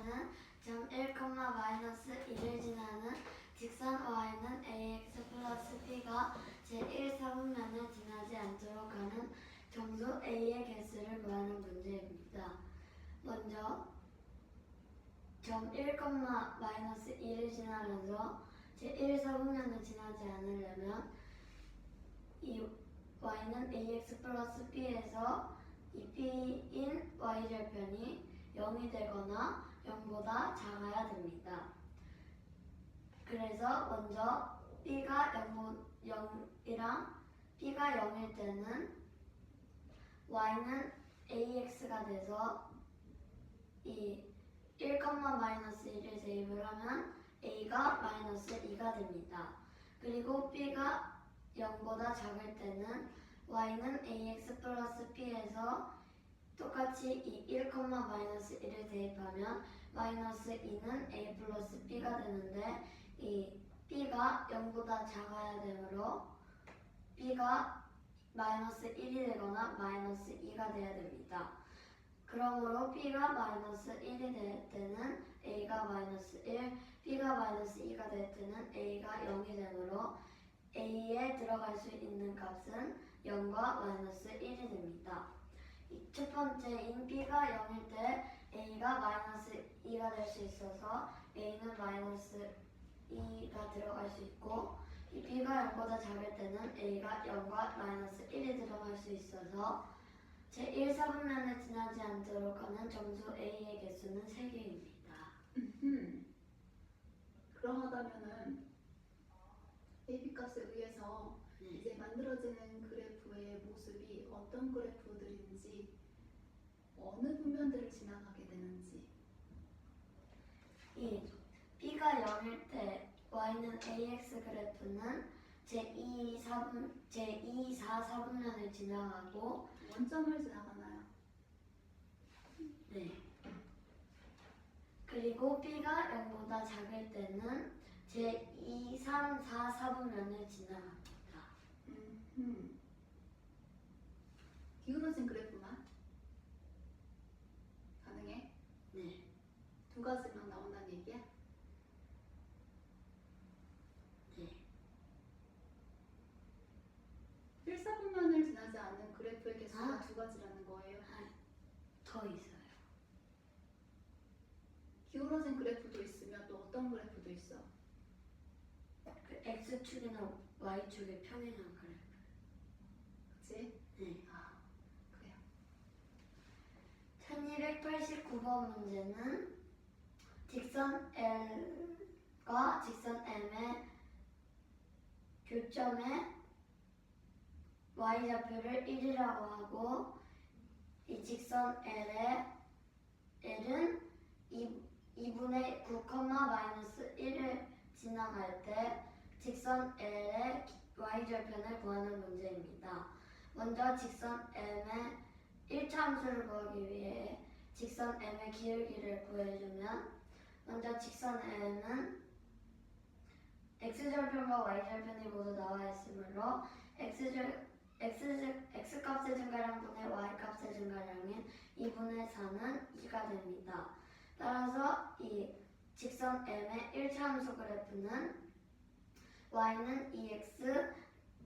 y는 점 1, 마이너스 1을 지나는 직선 y는 ax 플러스 b가 제1사분면을 지나지 않도록 하는 정수 a의 개수를 구하는 문제입니다. 먼저 점 1, 마이너스 1을 지나면서 제1사분면을 지나지 않으려면 이 y는 ax 플러스 b에서 이 b인 y절편이 0이 되거나 0보다 작아야 됩니다. 그래서 먼저 b가 0이랑 b가 0일 때는 y는 ax가 돼서 이 1, 마이너스 1을 대입을 하면 a가 마이너스 2가 됩니다. 그리고 b가 0보다 작을 때는 y는 ax 플러스 b에서 똑같이 이 1, 마이너스 1을 대입하면 마이너스 2는 a 플러스 b가 되는데 이 b가 0보다 작아야 되므로 b가 마이너스 1이 되거나 마이너스 2가 돼야 됩니다. 그러므로 b가 마이너스 1이 될 때는 a가 마이너스 1, b가 마이너스 2가 될 때는 a가 0이 되므로 a에 들어갈 수 있는 값은 0과 마이너스 1이 됩니다. 첫 번째인 b가 0일 때 a가 마이너스 2가 될 수 있어서 a는 마이너스 2가 들어갈 수 있고 이 b가 0보다 작을 때는 a가 0과 마이너스 1이 들어갈 수 있어서 제1사분면을 지나지 않도록 하는 정수 a의 개수는 3개입니다. 그러하다면은 AB 값에 의해서 이제 만들어지는 그래프의 모습이 어떤 그래프들인지 어느 분면들을 지나가게 되는지 이 b가 0일 때 y는 ax 그래프는 제2, 4, 4분면을 지나가고 원점을 지나가나요? 네. 그리고 b가 0보다 작을 때는 제2, 3, 4, 4분면을 지나갑니다. 기울어진 그래프만 가능해? 네. 두 가지만 나온다는 얘기야? 네. 1사분면을 지나지 않는 그래프의 개수가 아. 두 가지라는 거예요. 더 있어요. 기울어진 그래프도 있으면 또 어떤 그래프도 있어? 그 x축이나 y축의 평행한 그래프. 그치? 네. 아, 그래요. 1289번 문제는 직선 L과 직선 M의 교점에 y좌표를 1이라고 하고 이 직선 L은 2분의 9, 마이너스 1을 지나갈 때 직선 L의 y절편을 구하는 문제입니다. 먼저 직선 M의 1차 함수를 구하기 위해 직선 M의 기울기를 구해주면 먼저 직선 M은 x절편과 y절편이 모두 나와 있으므로 x값의 증가량분의 y값의 증가량인 2분의 4는 2가 됩니다. 따라서 이 직선 M의 1차 함수 그래프는 y는 2x,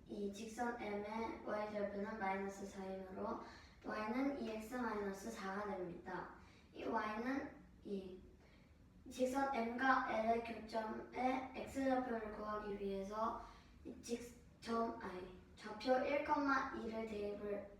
이 직선 M의 y절편은 마이너스 4이므로 y는 2x 마이너스 4가 됩니다. 이 y는 이 직선 M과 L의 교점의 x좌표를 구하기 위해서 이 좌표 1, 2를 대입을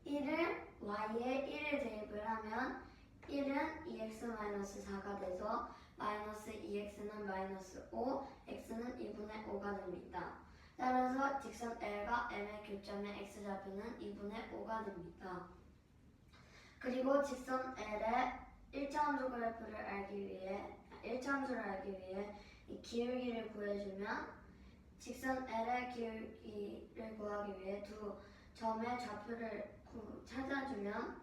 1을 y에 1을 대입을 하면 1은 2x-4가 돼서 마이너스 2x는 마이너스 5, x는 2분의 5가 됩니다. 따라서 직선 L과 M의 교점의 x좌표는 2분의 5가 됩니다. 그리고 직선 L의 1차 함수 그래프를 알기 위해 1차 함수를 알기 위해 이 기울기를 구해주면 직선 L의 기울기를 구하기 위해 두 점의 좌표를 찾아주면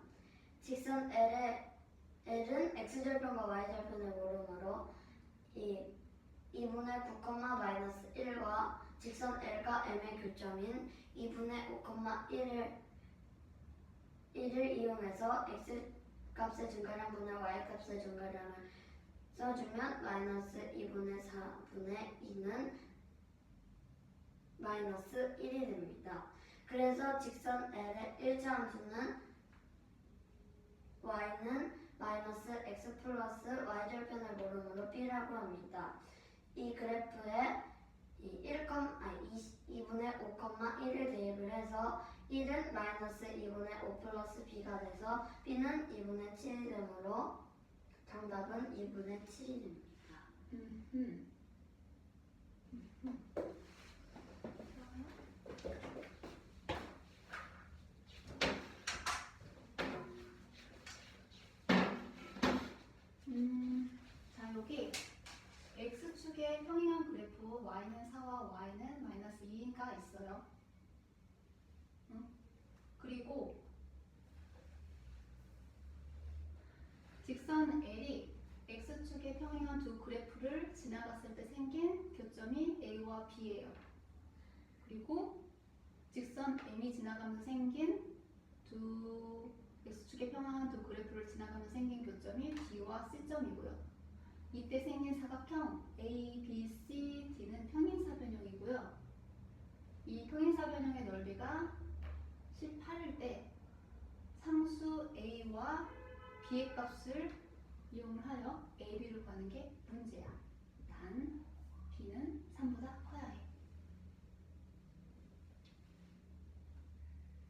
직선 L은 x절편과 y절편을 모르므로 이 2분의 9, 마이너스 1과 직선 L과 M의 교점인 2분의 5, 1을 이용해서 값의 증가량분의 y 값의 증가량을 써주면 마이너스 2분의 4분의 2는 마이너스 1이 됩니다. 그래서 직선 L의 일차함수는 y는 마이너스 x 플러스 y절편을 모름으로 b라고 합니다. 이 그래프에 2분의 5,1을 대입을 해서 1은 마이너스 2분의 5 플러스 b가 돼서 b는 2분의 7이 되므로 정답은 2분의 7이 됩니다. 자, 여기 x축의 평행한 그래프 y는 4와 y는 마이너스 2가 있어요. 그리고 직선 L이 x축의 평행한 두 그래프를 지나갔을 때 생긴 교점이 A와 B예요. 그리고 직선 M이 지나가면서 생긴 두 x축의 평행한 두 그래프를 지나가면서 생긴 교점이 B와 C점이고요. 이때 생긴 사각형 A, B, C, D는 평행사변형이고요. 이 평행사변형의 넓이가 18일 때 상수 A와 B의 값을 이용하여 A, B를 구하는 게 문제야. 단 B는 3보다 커야 해.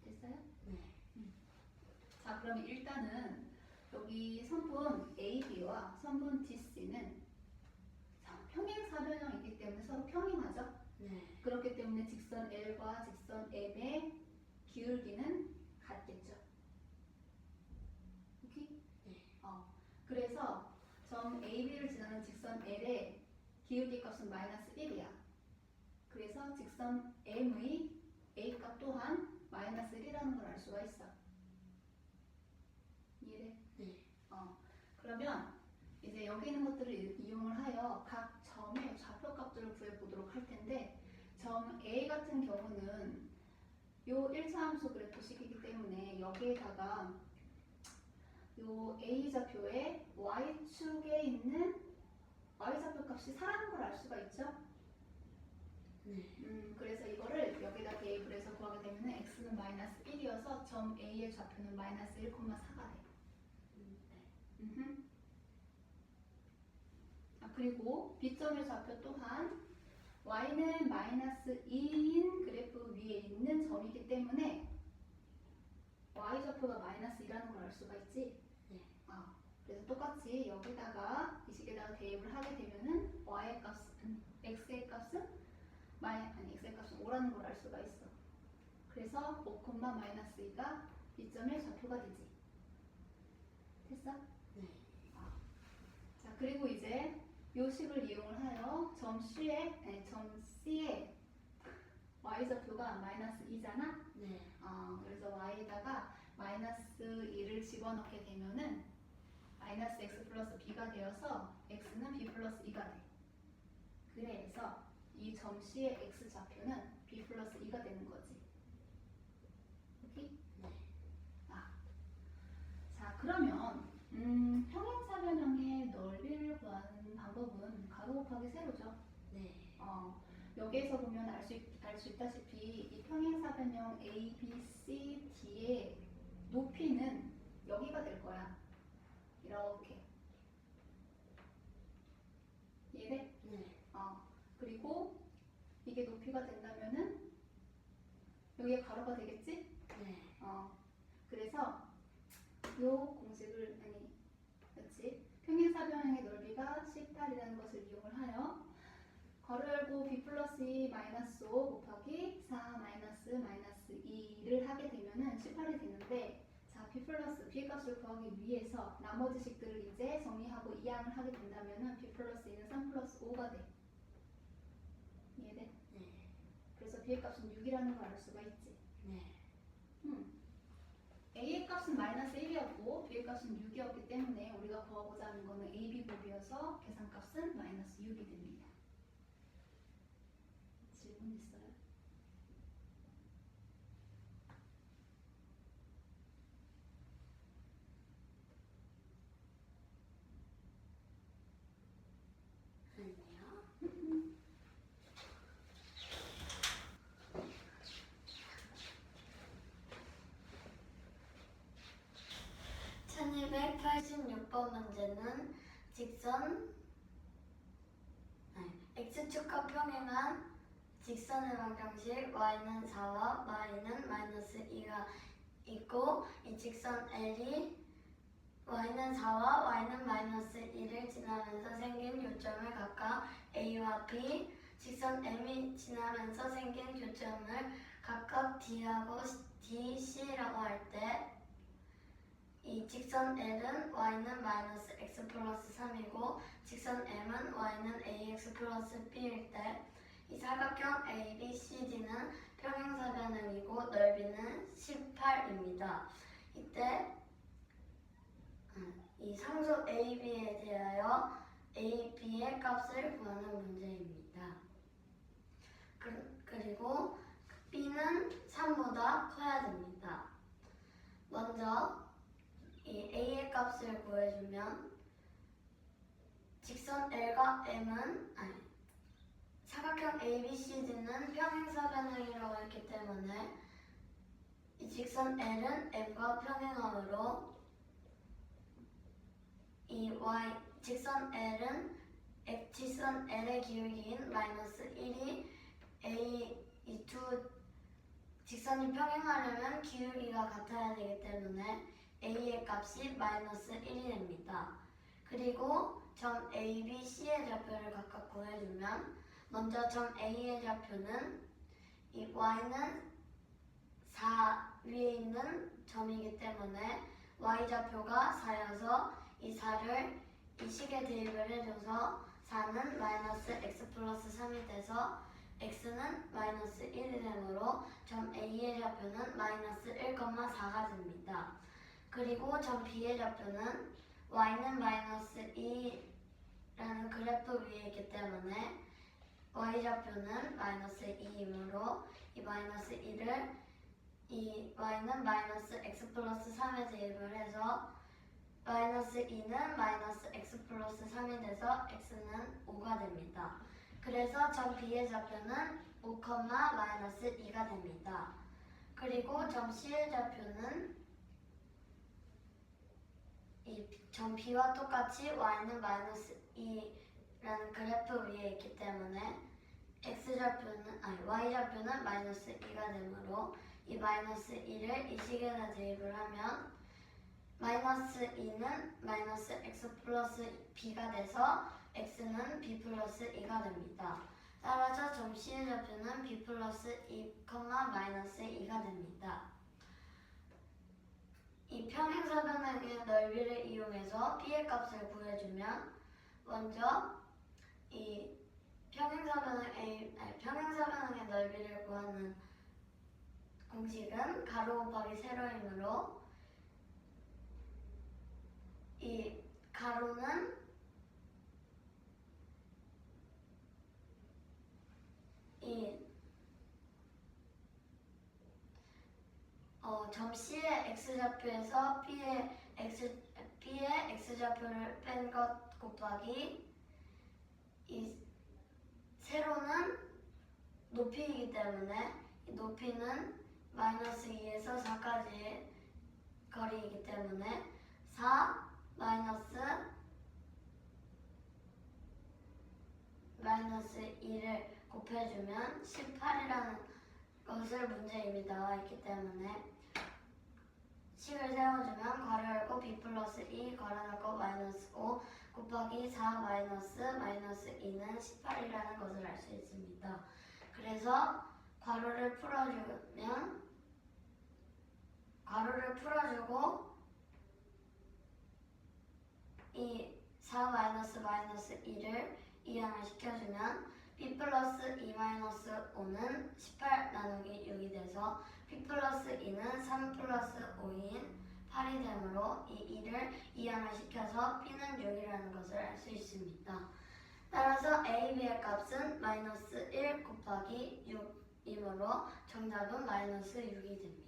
됐어요? 네. 자, 그러면 일단은 여기 선분 AB와 선분 DC는 평행사변형이기 때문에 서로 평행하죠? 네. 그렇기 때문에 직선 L과 직선 M의 기울기는 같겠죠? 오케이? 네. 그래서 점 AB를 지나는 직선 L의 기울기 값은 마이너스 1이야. 그래서 직선 M의 A 값 또한 마이너스 1이라는 걸 알 수가 있어. 이해돼? 네. 그러면 이제 여기 있는 것들을 이용을 하여 각 점의 좌표값들을 구해보도록 할 텐데, 점 A 같은 경우는 요 1차 함수 그래프식이기 때문에 여기에다가 요 A 좌표의 Y축에 있는 Y좌표 값이 4라는 걸 알 수가 있죠? 네. 그래서 이거를 여기다 대입을 해서 구하게 되면 x는 마이너스 1이어서 점 A의 좌표는 마이너스 1,4가 돼. 그리고 B점의 좌표 또한 y는 마이너스 2인 그래프 위에 있는 점이기 때문에 y좌표가 마이너스 2라는 걸 알 수가 있지? 네. 그래서 똑같이 여기다가 이 식에다가 대입을 하게 되면은 x의 값은 x의 값은 5라는 걸 알 수가 있어. 그래서 5, 마이너스 2가 B점의 좌표가 되지. 됐어? 네. 자, 그리고 이제 요 식을 이용을 하여 점 C의 y좌표가 마이너스 2잖아? 네. 그래서 y에다가 마이너스 2를 집어넣게 되면은 마이너스 x 플러스 b가 되어서 x는 b 플러스 2가 돼. 그래서 이 점 C의 x 좌표는 b 플러스 2가 되는 거지. 오케이? 네. 자, 그러면 평행사변형의 넓이를 구하는 방법은 가로 곱하기 세로죠. 네. 여기에서 보면 알 수 있다시피 이 평행사변형 A, B, C, D의 높이는 여기가 될 거야. 이렇게. 이해돼? 네. 그리고 이게 높이가 된다면은 여기가 가로가 되겠지? 네. 그래서 요 공식을 그렇지? 평행사변형의 넓이가 18이라는 것을 이용을 하여 괄호 열고 b 플러스 2 마이너스 5 곱하기 4 마이너스 2를 하게 되면은 18이 되는데, 자, b 플러스 b의 값을 구하기 위해서 나머지 식들을 이제 정리하고 이항을 하게 된다면은 b 플러스 2는 3 플러스 5가 돼. 이해돼? 네. 그래서 b의 값은 6이라는 걸 알 수가 있지. 네. a의 값은 마이너스 1이었고 b의 값은 6이었기 때문에 우리가 구하고자 하는 거는 a, b 곱이어서 계산값은 마이너스 6이 됩니다. 질문 있어요? 6번 문제는 x축과 평행한 직선의 방정식 y는 4와 y는 마이너스 2가 있고 이 직선 L이 y는 4와 y는 마이너스 2를 지나면서 생긴 요점을 각각 A와 B, 직선 M이 지나면서 생긴 교점을 각각 D하고 DC라고 할 때 이 직선 L은 y는 마이너스 x 플러스 3이고 직선 M은 y는 ax 플러스 b일 때 이 사각형 ABCD는 평행사변형이고 넓이는 18입니다. 이때 이 상수 AB에 대하여 AB의 값을 구하는 문제입니다. 그리고 B는 3보다 커야 됩니다. 먼저 이 A의 값을 구해주면 직선 L과 M은 사각형 ABCD는 평행사변형이라고 했기 때문에 이 직선 L은 M과 평행하므로 이 직선 L은 직선 L의 기울기인 마이너스 1이 이 두 직선이 평행하려면 기울기가 같아야 되기 때문에 A의 값이 마이너스 1이 됩니다. 그리고 점 A, B, C의 좌표를 각각 구해주면 먼저 점 A의 좌표는 이 Y는 4 위에 있는 점이기 때문에 Y 좌표가 4여서 이 4를 이 식에 대입을 해줘서 4는 마이너스 x 플러스 3이 돼서 x는 마이너스 1이 되므로 점 A의 좌표는 마이너스 1,4가 됩니다. 그리고 점 B의 좌표는 y는 마이너스 2라는 그래프 위에 있기 때문에 y좌표는 마이너스 2이므로 이 마이너스 2를 이 y는 마이너스 x 플러스 3에 대입을 해서 마이너스 2는 마이너스 x 플러스 3이 돼서 x는 5가 됩니다. 그래서 점 B의 좌표는 5, 마이너스 2가 됩니다. 그리고 점 C의 좌표는 이 점 B와 똑같이 y는 마이너스 2라는 그래프 위에 있기 때문에 y좌표는 마이너스 2가 되므로 이 마이너스 2를 이 식에다 대입을 하면 마이너스 2는 마이너스 x 플러스 b가 돼서 x는 b 플러스 2가 됩니다. 따라서 점 C의 좌표는 b 플러스 2, 마이너스 2가 됩니다. 이 평행사변형의 넓이를 이용해서 b의 값을 구해주면 먼저 이 평행사변형의 넓이를 구하는 공식은 가로 곱하기 세로이므로 이 가로는 점 C의 x좌표에서 B의 x좌표를 뺀 것 곱하기 이 세로는 높이이기 때문에 이 높이는 마이너스 2에서 4까지의 거리이기 때문에 4 마이너스 2를 곱해주면 18이라는 것을 문제에 이미 나와 있기 때문에 식을 세워주면 괄호 열고 b 플러스 2 괄호 닫고 마이너스 5 곱하기 4 마이너스 2는 18이라는 것을 알 수 있습니다. 그래서 괄호를 풀어주고 이 4 마이너스 2를 이항을 시켜주면 b 플러스 2 마이너스 5는 18 나누기 6이 돼서 b 플러스 2는 3 플러스 5인 8이 되므로 이 2를 이항을 시켜서 b는 6이라는 것을 알 수 있습니다. 따라서 a, b의 값은 마이너스 1 곱하기 6이므로 정답은 마이너스 6이 됩니다.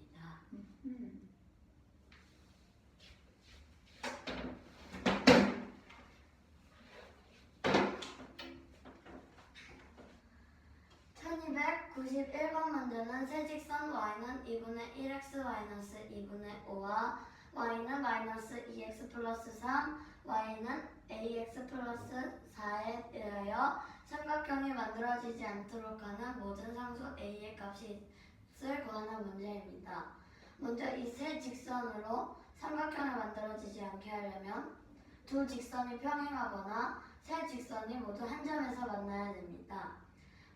1291번 문제는 세직선 y는 2분의 1x 마이너스 2분의 5와 y는 마이너스 2x 플러스 3, y는 ax 플러스 4에 의하여 삼각형이 만들어지지 않도록 하는 모든 상수 a의 값을 구하는 문제입니다. 먼저 이 세 직선으로 삼각형이 만들어지지 않게 하려면 두 직선이 평행하거나 세 직선이 모두 한 점에서 만나야 됩니다.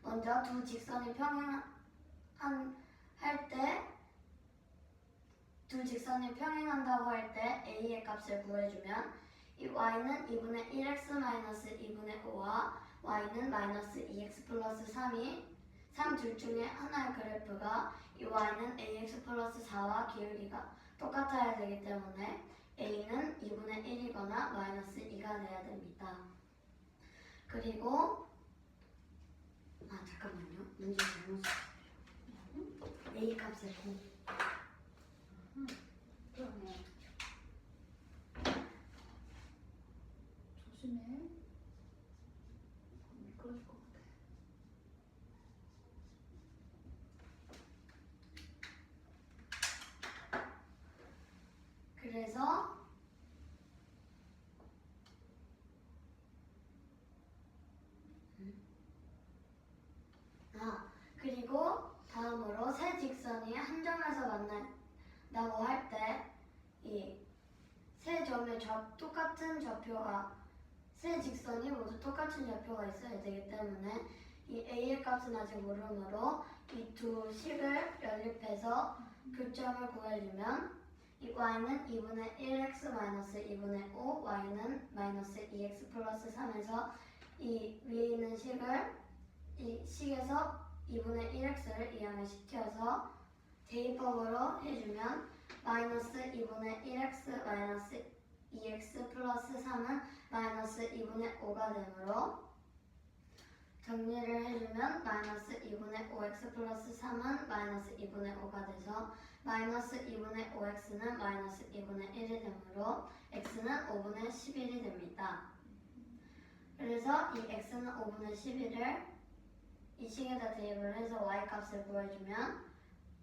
먼저 두 직선이 두 직선이 평행한다고 할 때 a의 값을 구해주면 이 y는 2분의 1x 마이너스 2분의 5와 y는 마이너스 2x 플러스 3이 3 둘 중에 하나의 그래프가 이 y는 ax 플러스 4와 기울기가 똑같아야 되기 때문에 a는 2분의 1이거나 마이너스 2가 돼야 됩니다. 그리고 잠깐만요. 문제 잘못 썼어요. a 값을 구. 그러네. 조심해. 미끄러질 것 같아. 그래서 그리고 다음으로 세 직선이 한 점에서 만난다고 할 때 이 세 점의 똑같은 좌표가 세 직선이 모두 똑같은 좌표가 있어야 되기 때문에 이 a의 값은 아직 모르므로 이 두 식을 연립해서 교점을 구해주면 이 y는 2분의 1x 마이너스 2분의 5, y는 마이너스 2x 플러스 3에서 이 위에 있는 식을 이 식에서 2분의 1x를 이항을 시켜서 대입법으로 해주면 마이너스 2분의 1x 마이너스 2x 플러스 3은 마이너스 2분의 5가 되므로 정리를 해주면 마이너스 2분의 5x 플러스 3은 마이너스 2분의 5가 돼서 마이너스 2분의 5x는 마이너스 2분의 1이 되므로 x는 5분의 11이 됩니다. 그래서 이 x는 5분의 11을 이 식에다 대입을 해서 y 값을 구해주면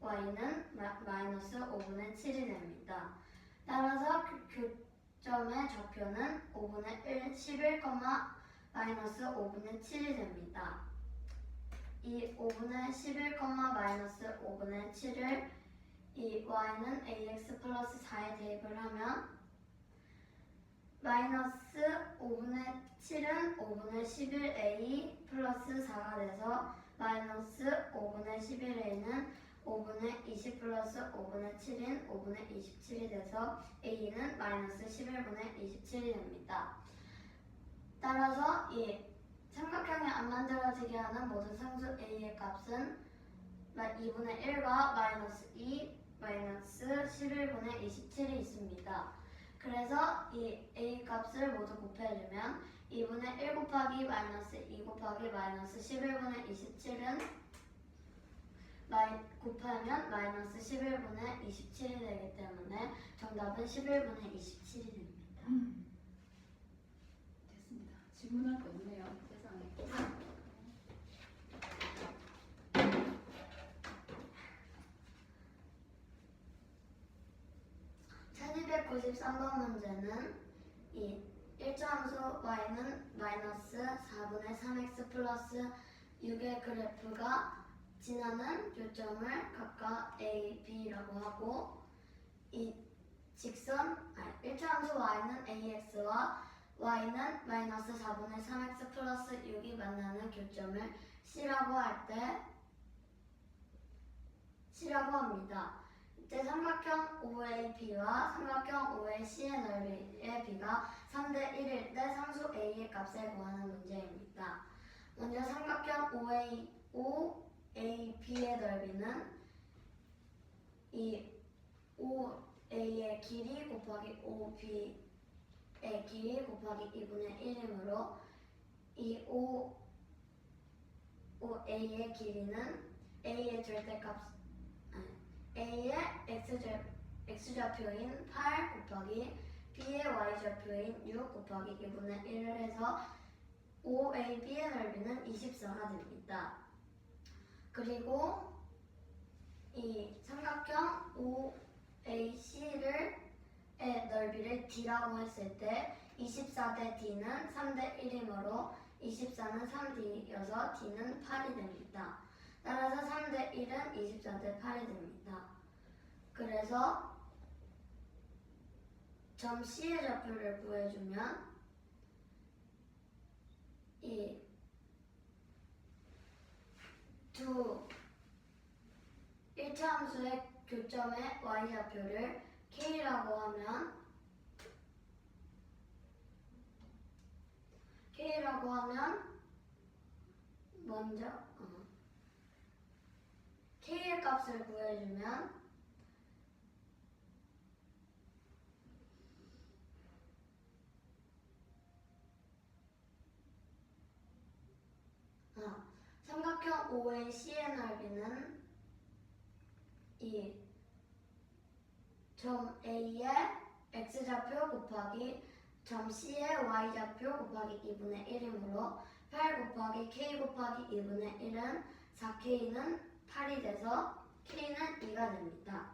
y는 마이너스 5분의 7이 됩니다. 따라서 교점의 좌표는 5분의 1, 11, 마이너스 5분의 7이 됩니다. 이 5분의 11, 마이너스 5분의 7을 이 y는 ax 플러스 4에 대입을 하면 마이너스 5분의 7은 5분의 11a 플러스 4가 돼서 마이너스 5분의 11a는 5분의 20 플러스 5분의 7인 5분의 27이 돼서 a는 마이너스 11분의 27이 됩니다. 따라서 이 삼각형이 안 만들어지게 하는 모든 상수 a의 값은 2분의 1과 마이너스 2, 마이너스 11분의 27이 있습니다. 그래서 이 a 값을 모두 곱해주면 2분의 1 곱하기 마이너스 2 곱하기 마이너스 11분의 27은 곱하면 마이너스 11분의 27이 되기 때문에 정답은 11분의 27이 됩니다. 됐습니다. 질문할 거 없네요. 세상에. 1293번 문제는 이 일정함수 y는 마이너스 4분의 3x 플러스 6의 그래프가 지나는 교점을 각각 a, b라고 하고 이 일정함수 y는 ax와 y는 마이너스 4분의 3x 플러스 6이 만나는 교점을 c라고 할 때 c라고 합니다. 이때 삼각형 OAB와 삼각형 OAC의 넓이의 b가 3대 1일 때 상수 a의 값을 구하는 문제입니다. 먼저 삼각형 OAB의 넓이는 이 OA의 길이 곱하기 OB의 길이 곱하기 2분의 1이므로 이 OA의 길이는 A의 절대값 A의 x좌표인 8 곱하기 B의 y좌표인 6 곱하기 2분의 1을 해서 OAB의 넓이는 24가 됩니다. 그리고 이 삼각형 OAC의 D라고 했을 때 24대 D는 3대 1이므로 24는 3D여서 D는 8이 됩니다. 따라서 3대 1은 24대 8이 됩니다. 그래서 점 C의 좌표를 구해주면 이 두 1차 함수의 교점의 y좌표를 k라고 하면 먼저 k의 값을 구해주면 삼각형 OA C의 넓이는 이 점 A의 x좌표 곱하기 점 C의 y좌표 곱하기 2분의 1이므로 8 곱하기 k 곱하기 2분의 1은 4k는 8이 돼서 k는 2가 됩니다.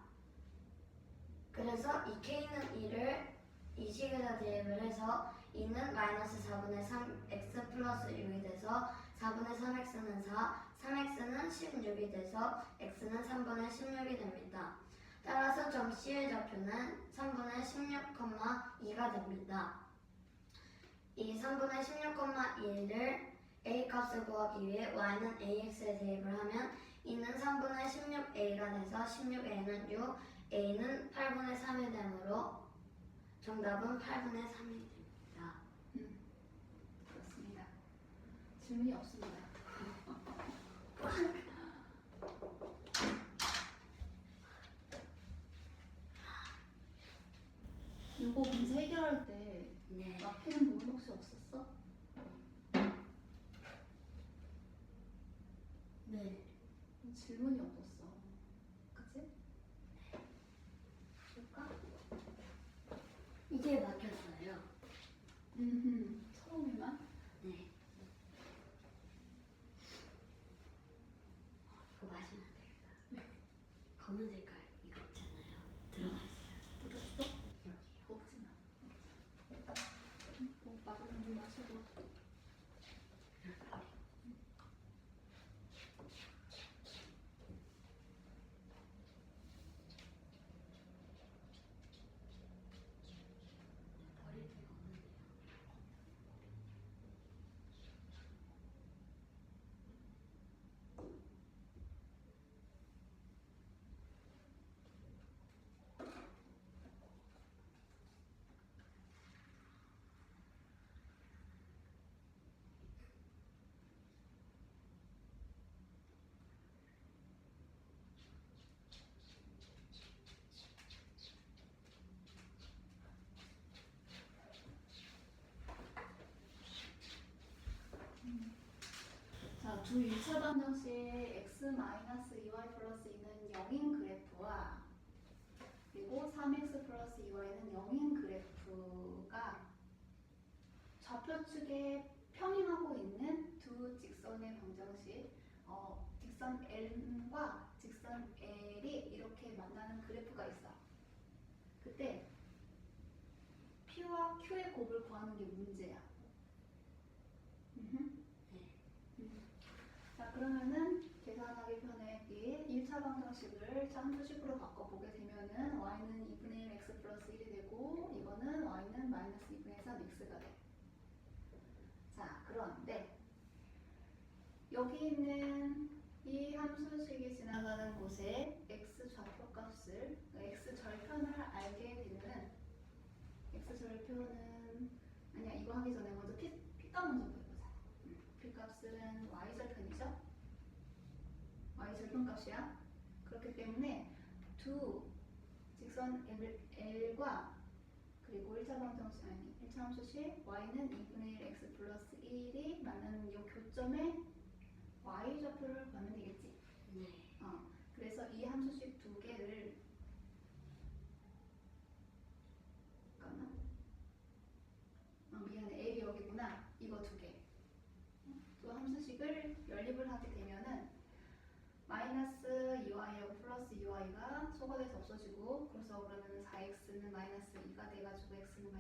그래서 이 k는 2를 이 식에다 대입을 해서 2는 마이너스 4분의 3x 플러스 6이 돼서 4분의 3x는 4, 3x는 16이 돼서 x는 3분의 16이 됩니다. 따라서 점 C의 좌표는 3분의 16,2가 됩니다. 이 3분의 16,2를 a 값을 구하기 위해 y는 ax에 대입을 하면 2는 3분의 16a가 돼서 16a는 6, a는 8분의 3이 되므로 정답은 8분의 3이 됩니다. 그렇습니다. 질문이 없습니다. 이거 문제 해결할 때 네. 막히는 부분 혹시 없었어? 네. 질문이 없었어. 그치? 볼까? 이게 막혔어요. 처음에만? 네. 그거 마시면 안 됩니다. 네. 검은 색깔 이거 있잖아요. 들어가 있어요. 묻었어? 여기요. 먹지 마. 뭐 막으면 물 마시고. 이렇게 버리고. 버릴 데가 없는데요. 자, 두 1차 방정식의 x-2y 플러스 2는 0인 그래프와 그리고 3x 플러스 2y는 0인 그래프가 좌표축에 평행하고 있는 두 직선의 방정식 직선 L과 직선 L이 이렇게 만나는 그래프가 있어. 그때 P와 Q의 곱을 구하는 게 문제야. 자, 그러면은 계산하기 편하게 1차 방정식을 함수식으로 바꿔보게 되면은 y는 2분의 1 x 플러스 1이 되고 이거는 y는 마이너스 2분의 3 x가 돼. 자, 그런데 여기 있는 이 함수식이 지나가는 곳에 x 좌표값을 x 절편을 알게 되면은 x 절편은 아니야, 이거 하기 전에 먼저 p값 먼저 구해보자. p값은 y 절편이죠. y 절편값이야. 그렇기 때문에 두 직선 L과 그리고 1차 방정식 1차 함수식 y는 2분의 1 x 플러스 1이 만나는 이 교점에 y 좌표를 구하면 되겠지. 네. 그래서 이 함수식 두 개를 잠깐만. 미안해, L이 여기구나. 이거 두 개. 두 함수식을 연립을 하게 되면은 마이너스 2y하고 플러스 2y가 소거돼서 없어지고, 그래서 그러면 4x는 마이너스 2가 돼가지고 x는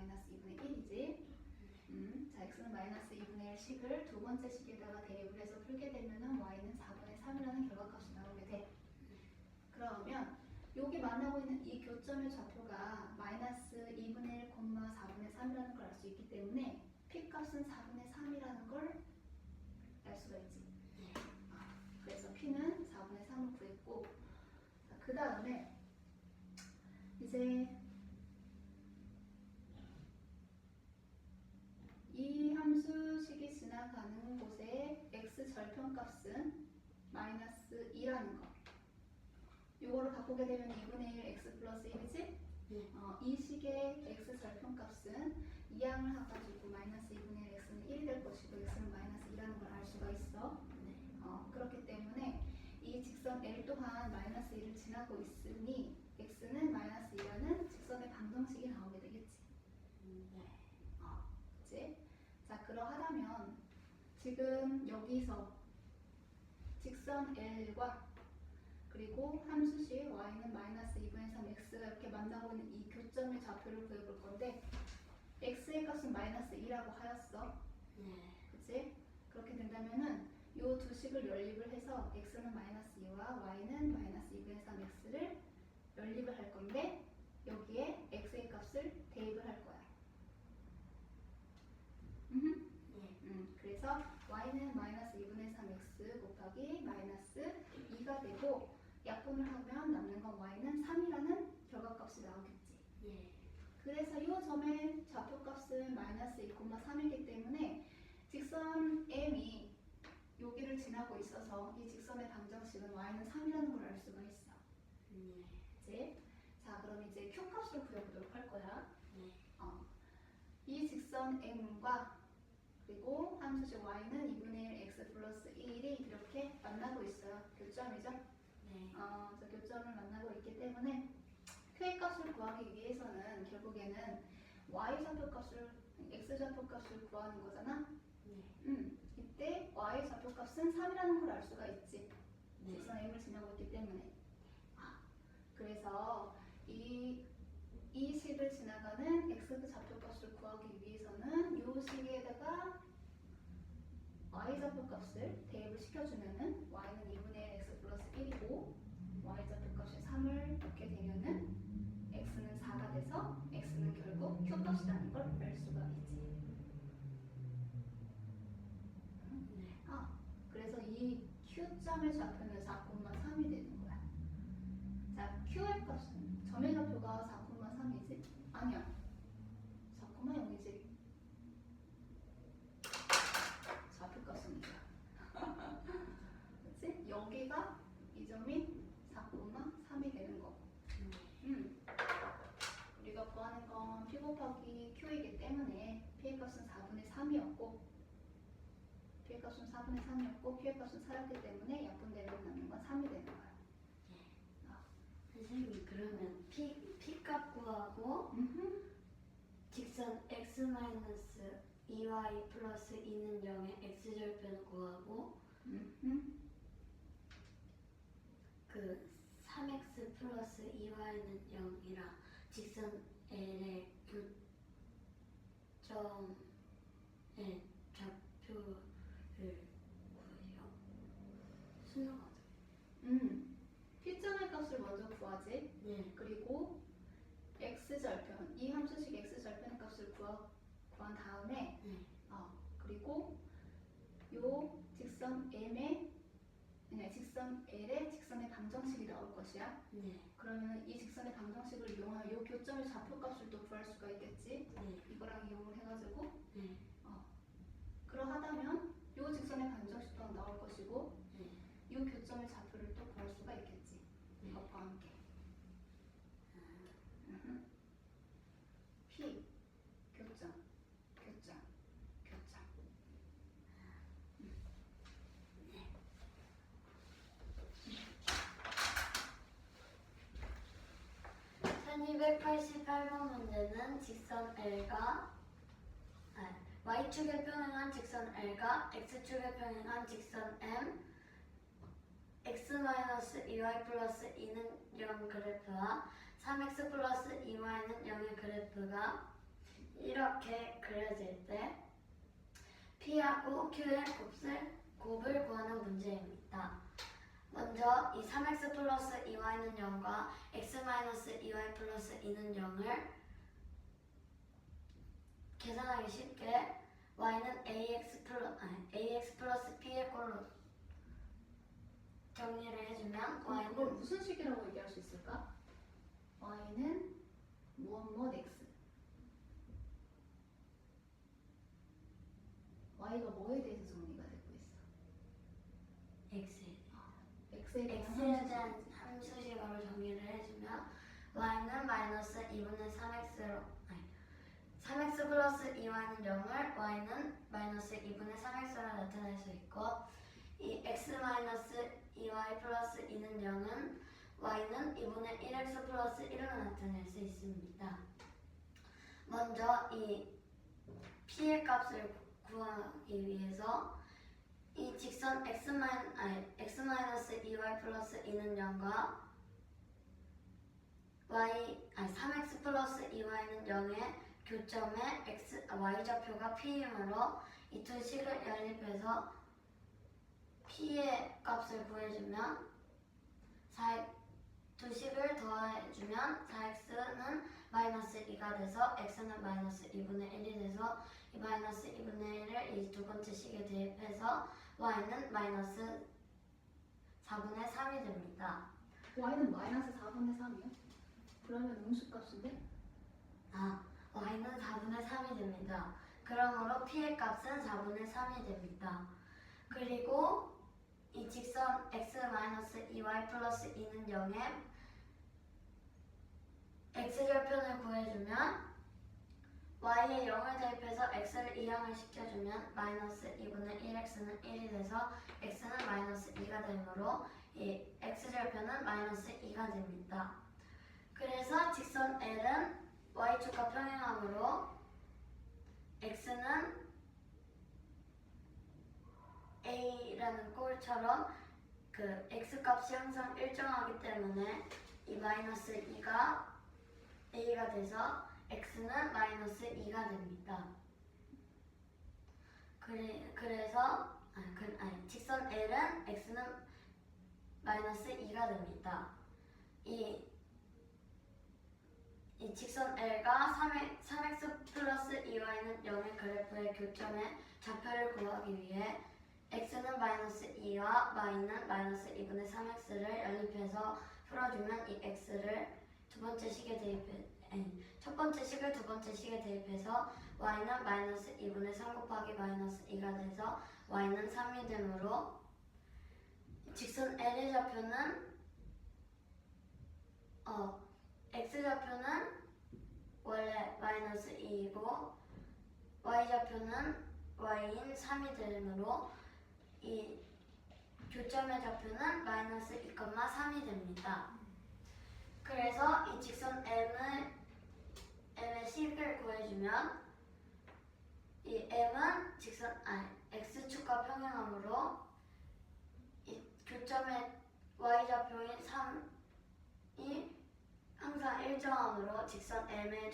마이너스 2분의 1 식을 두 번째 식에다가 대입을 해서 풀게 되면은 y는 4분의 3이라는 결과값이 나오게 돼. 그러면 여기 만나고 있는 이 교점의 좌표가 마이너스 2분의 1, 4분의 3이라는 걸 알 수 있기 때문에 p값은 4분의 3이라는 걸 알 수가 있지. 그래서 p는 4분의 3을 구했고, 그 다음에 이제 이 함수식이 지나가는 곳에 x 절편값은 마이너스 2라는 거. 이거를 바꾸게 되면 2분의 1 x 플러스 1이지? 이 식의 x 절편값은 이항을 해가지고 마이너스 2분의 1 x는 1이 될 것이고 x는 마이너스 2라는 걸 알 수가 있어. 그렇기 때문에 이 직선 L 또한 마이너스 2를 지나고 있으니 x는 마이너스 2라는 직선의 방정식이 나오게 되겠지. 그치? 자, 그러하다면 지금 여기서 직선 L과 그리고 함수식 y는 마이너스 2분의 3 x가 이렇게 만나고 있는 이 교점의 좌표를 구해볼 건데 x의 값은 마이너스 2라고 하였어. 그치? 그렇게 된다면은 이 두 식을 연립을 해서 x는 마이너스 2와 y는 마이너스 2분의 3 x를 연립을 할 건데 여기에 x의 값을 대입을 할 거야. 그래서 y는 마이너스 2분의 3x 곱하기 마이너스 2가 되고 약분을 하면 남는 건 y는 3이라는 결과값이 나오겠지. 그래서 이 점의 좌표값은 마이너스 2, 3이기 때문에 직선 m이 여기를 지나고 있어서 이 직선의 방정식은 y는 3이라는 걸 알 수가 있어. 그치? 자, 그럼 이제 q값을 구해보도록 할 거야. 이 직선 m과 그리고 함수식 y는 2분의 1 x 플러스 1이 이렇게 만나고 있어요. 교점이죠? 저 교점을 만나고 있기 때문에 q의 값을 구하기 위해서는 결국에는 y 좌표값을 x 좌표값을 구하는 거잖아. 이때 y 좌표값은 3이라는 걸 알 수가 있지. 직선 m을 지나고 있기 때문에. 그래서 이 식을 지나가는 x 좌표값을 구하기 위해서는 이 식에다가 y 좌표값을 대입을 시켜주면은 y는 2분의 1 x 플러스 1이고 y 좌표값이 3을 넣게 되면은 x는 4가 돼서 x는 결국 q값이라는 걸 알 수가 있지. 그래서 이 q점의 좌표는 4,3이 되는 거야. 자, q의 값은 점의 좌표가 4,3이지? 아니야. 4,0이지. 좌표값은 이거야. 그치? 여기가 이 점이 4,3이 되는 거. 우리가 구하는 건 p 곱하기 q이기 때문에 p의 값은 4분의 3이었고 p의 값은 4분의 3이었고 q의 값은 4였기 때문에 약분되면 남는 건 3이 되는 거야. 선생님, 그러면 p값 구하고 직선 x 마이너스 2y 플러스 2는 0의 x절편 구하고 그 3x 플러스 2y는 0이라 직선 L의 교점의 좌표를 구해요. 순서가 p점의 값을 먼저 구하지. 그리고 x절편, 이 함수식 x절편의 값을 구한 다음에 그리고 요 직선 직선 L의 직선의 방정식이 나올 것이야. 그러면 이 직선의 방정식을 이용하여 요 교점의 좌표값을 또 구할 수가 있겠지. 이거랑 이용을 해가지고 그러하다면 요 직선의 방정식 또한 나올 것이고 요 교점의 좌표를 또 구할 수가 있겠지. 이것과 함께 P 교점 교점 교점 1288번 문제는 직선 L과 Y축에 평행한 직선 L과 X축에 평행한 직선 M x-2y 플러스 2는 0 그래프와 3x 플러스 2y는 0의 그래프가 이렇게 그려질 때 P하고 Q의 곱을 구하는 문제입니다. 먼저 이 3x 플러스 2y는 0과 x 마이너스 2y 플러스 2는 0을 계산하기 쉽게 y는 ax 플러스 b의 꼴로 정리를 해주면 그걸 y는 무슨 식이라고 얘기할 수 있을까? y는 무엇 x. y가 뭐에 대해서 정리가 되고 있어? x에 대한 x에 대한 함수식으로 정리를 해주면 y는 마이너스 2분의 3x로 3x 플러스 2y는 0을 y는 마이너스 2분의 3x로 나타낼 수 있고 이 x 마이너스 2y 플러스 2는 0은 y는 2분의 1x 플러스 1로 나타낼 수 있습니다. 먼저 이 p의 값을 구하기 위해서 이 직선 x 마이너스 2y 플러스 2는 0과 3x 플러스 2y는 0의 교점의 y좌표가 p이므로 이 두 식을 연립해서 p의 값을 구해주면 두 식을 더해주면 4x는 마이너스 2가 돼서 x는 마이너스 2분의 1이 돼서 이 마이너스 2분의 1을 이 두 번째 식에 대입해서 y는 마이너스 4분의 3이 됩니다. y는 마이너스 4분의 3이요? 그러면 음수값인데? y는 4분의 3이 됩니다. 그러므로 p의 값은 4분의 3이 됩니다. 그리고 이 직선 x-2y 플러스 2는 0에 x절편을 구해주면 y에 0을 대입해서 x를 2항을 시켜주면 마이너스 2분의 1x는 1이 돼서 x는 마이너스 2가 되므로 이 x절편은 마이너스 2가 됩니다. 그래서 직선 L은 y축과 평행하므로 x는 a라는 꼴처럼 그 x값이 항상 일정하기 때문에 이 마이너스 2가 a가 돼서 x는 마이너스 2가 됩니다. 그래서 직선 L은 x는 마이너스 2가 됩니다. 이 직선 L과 3x 플러스 2y는 0의 그래프의 교점의 좌표를 구하기 위해 x는 마이너스 2와 y는 마이너스 2분의 3x를 연립해서 풀어주면 이 x를 첫 번째 식을 두 번째 식에 대입해서 y는 마이너스 2분의 3 곱하기 마이너스 2가 돼서 y는 3이 되므로 직선 L의 좌표는 x좌표는 원래 마이너스 2이고 y좌표는 y인 3이 되므로 이 교점의 좌표는 마이너스 2,3이 됩니다. 그래서 이 직선 M의 식을 구해주면 이 M은 x축과 평행하므로 이 교점의 y좌표인 3이 항상 일정하므로 직선 M의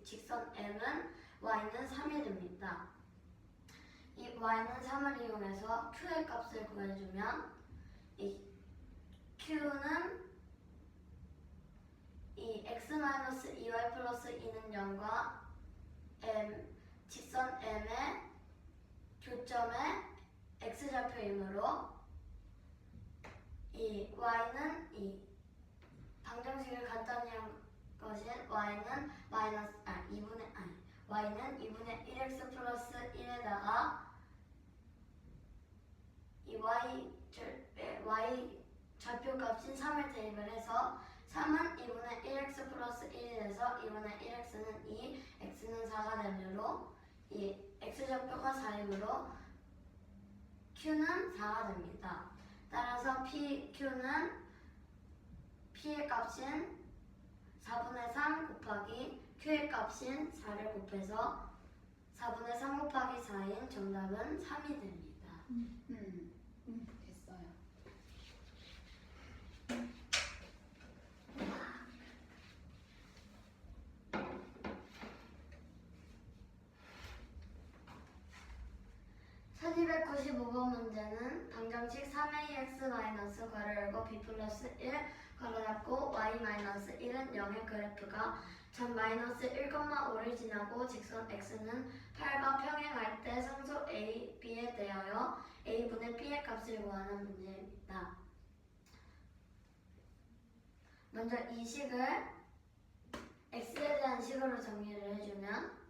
직선 M은 y는 3이 됩니다. 이 y는 3을 이용해서 q의 값을 구해주면 이 q는 이 x-2y 플러스 2는 0과 직선 M의 교점의 x좌표이므로 이 y는 이 방정식을 간단히 한 것인 y는 y는 2분의 1x 플러스 1에다가 이 y 좌표 값인 3을 대입을 해서 3은 2분의 1x 플러스 1이 돼서 2분의 1x는 2, x는 4가 되므로 이 x좌표가 4이므로 q는 4가 됩니다. 따라서 q는 p의 값인 4분의 3 곱하기 q의 값인 4를 곱해서 4분의 3 곱하기 4인 정답은 3이 됩니다. 됐어요. 55번 문제는 방정식 3ax 마이너스 괄호 열고 b 플러스 1 괄호 닫고 y 마이너스 1은 0의 그래프가 점 마이너스 1,5를 지나고 직선 x는 8과 평행할 때 상수 a, b에 대하여 a분의 b의 값을 구하는 문제입니다. 먼저 이 식을 x에 대한 식으로 정리를 해주면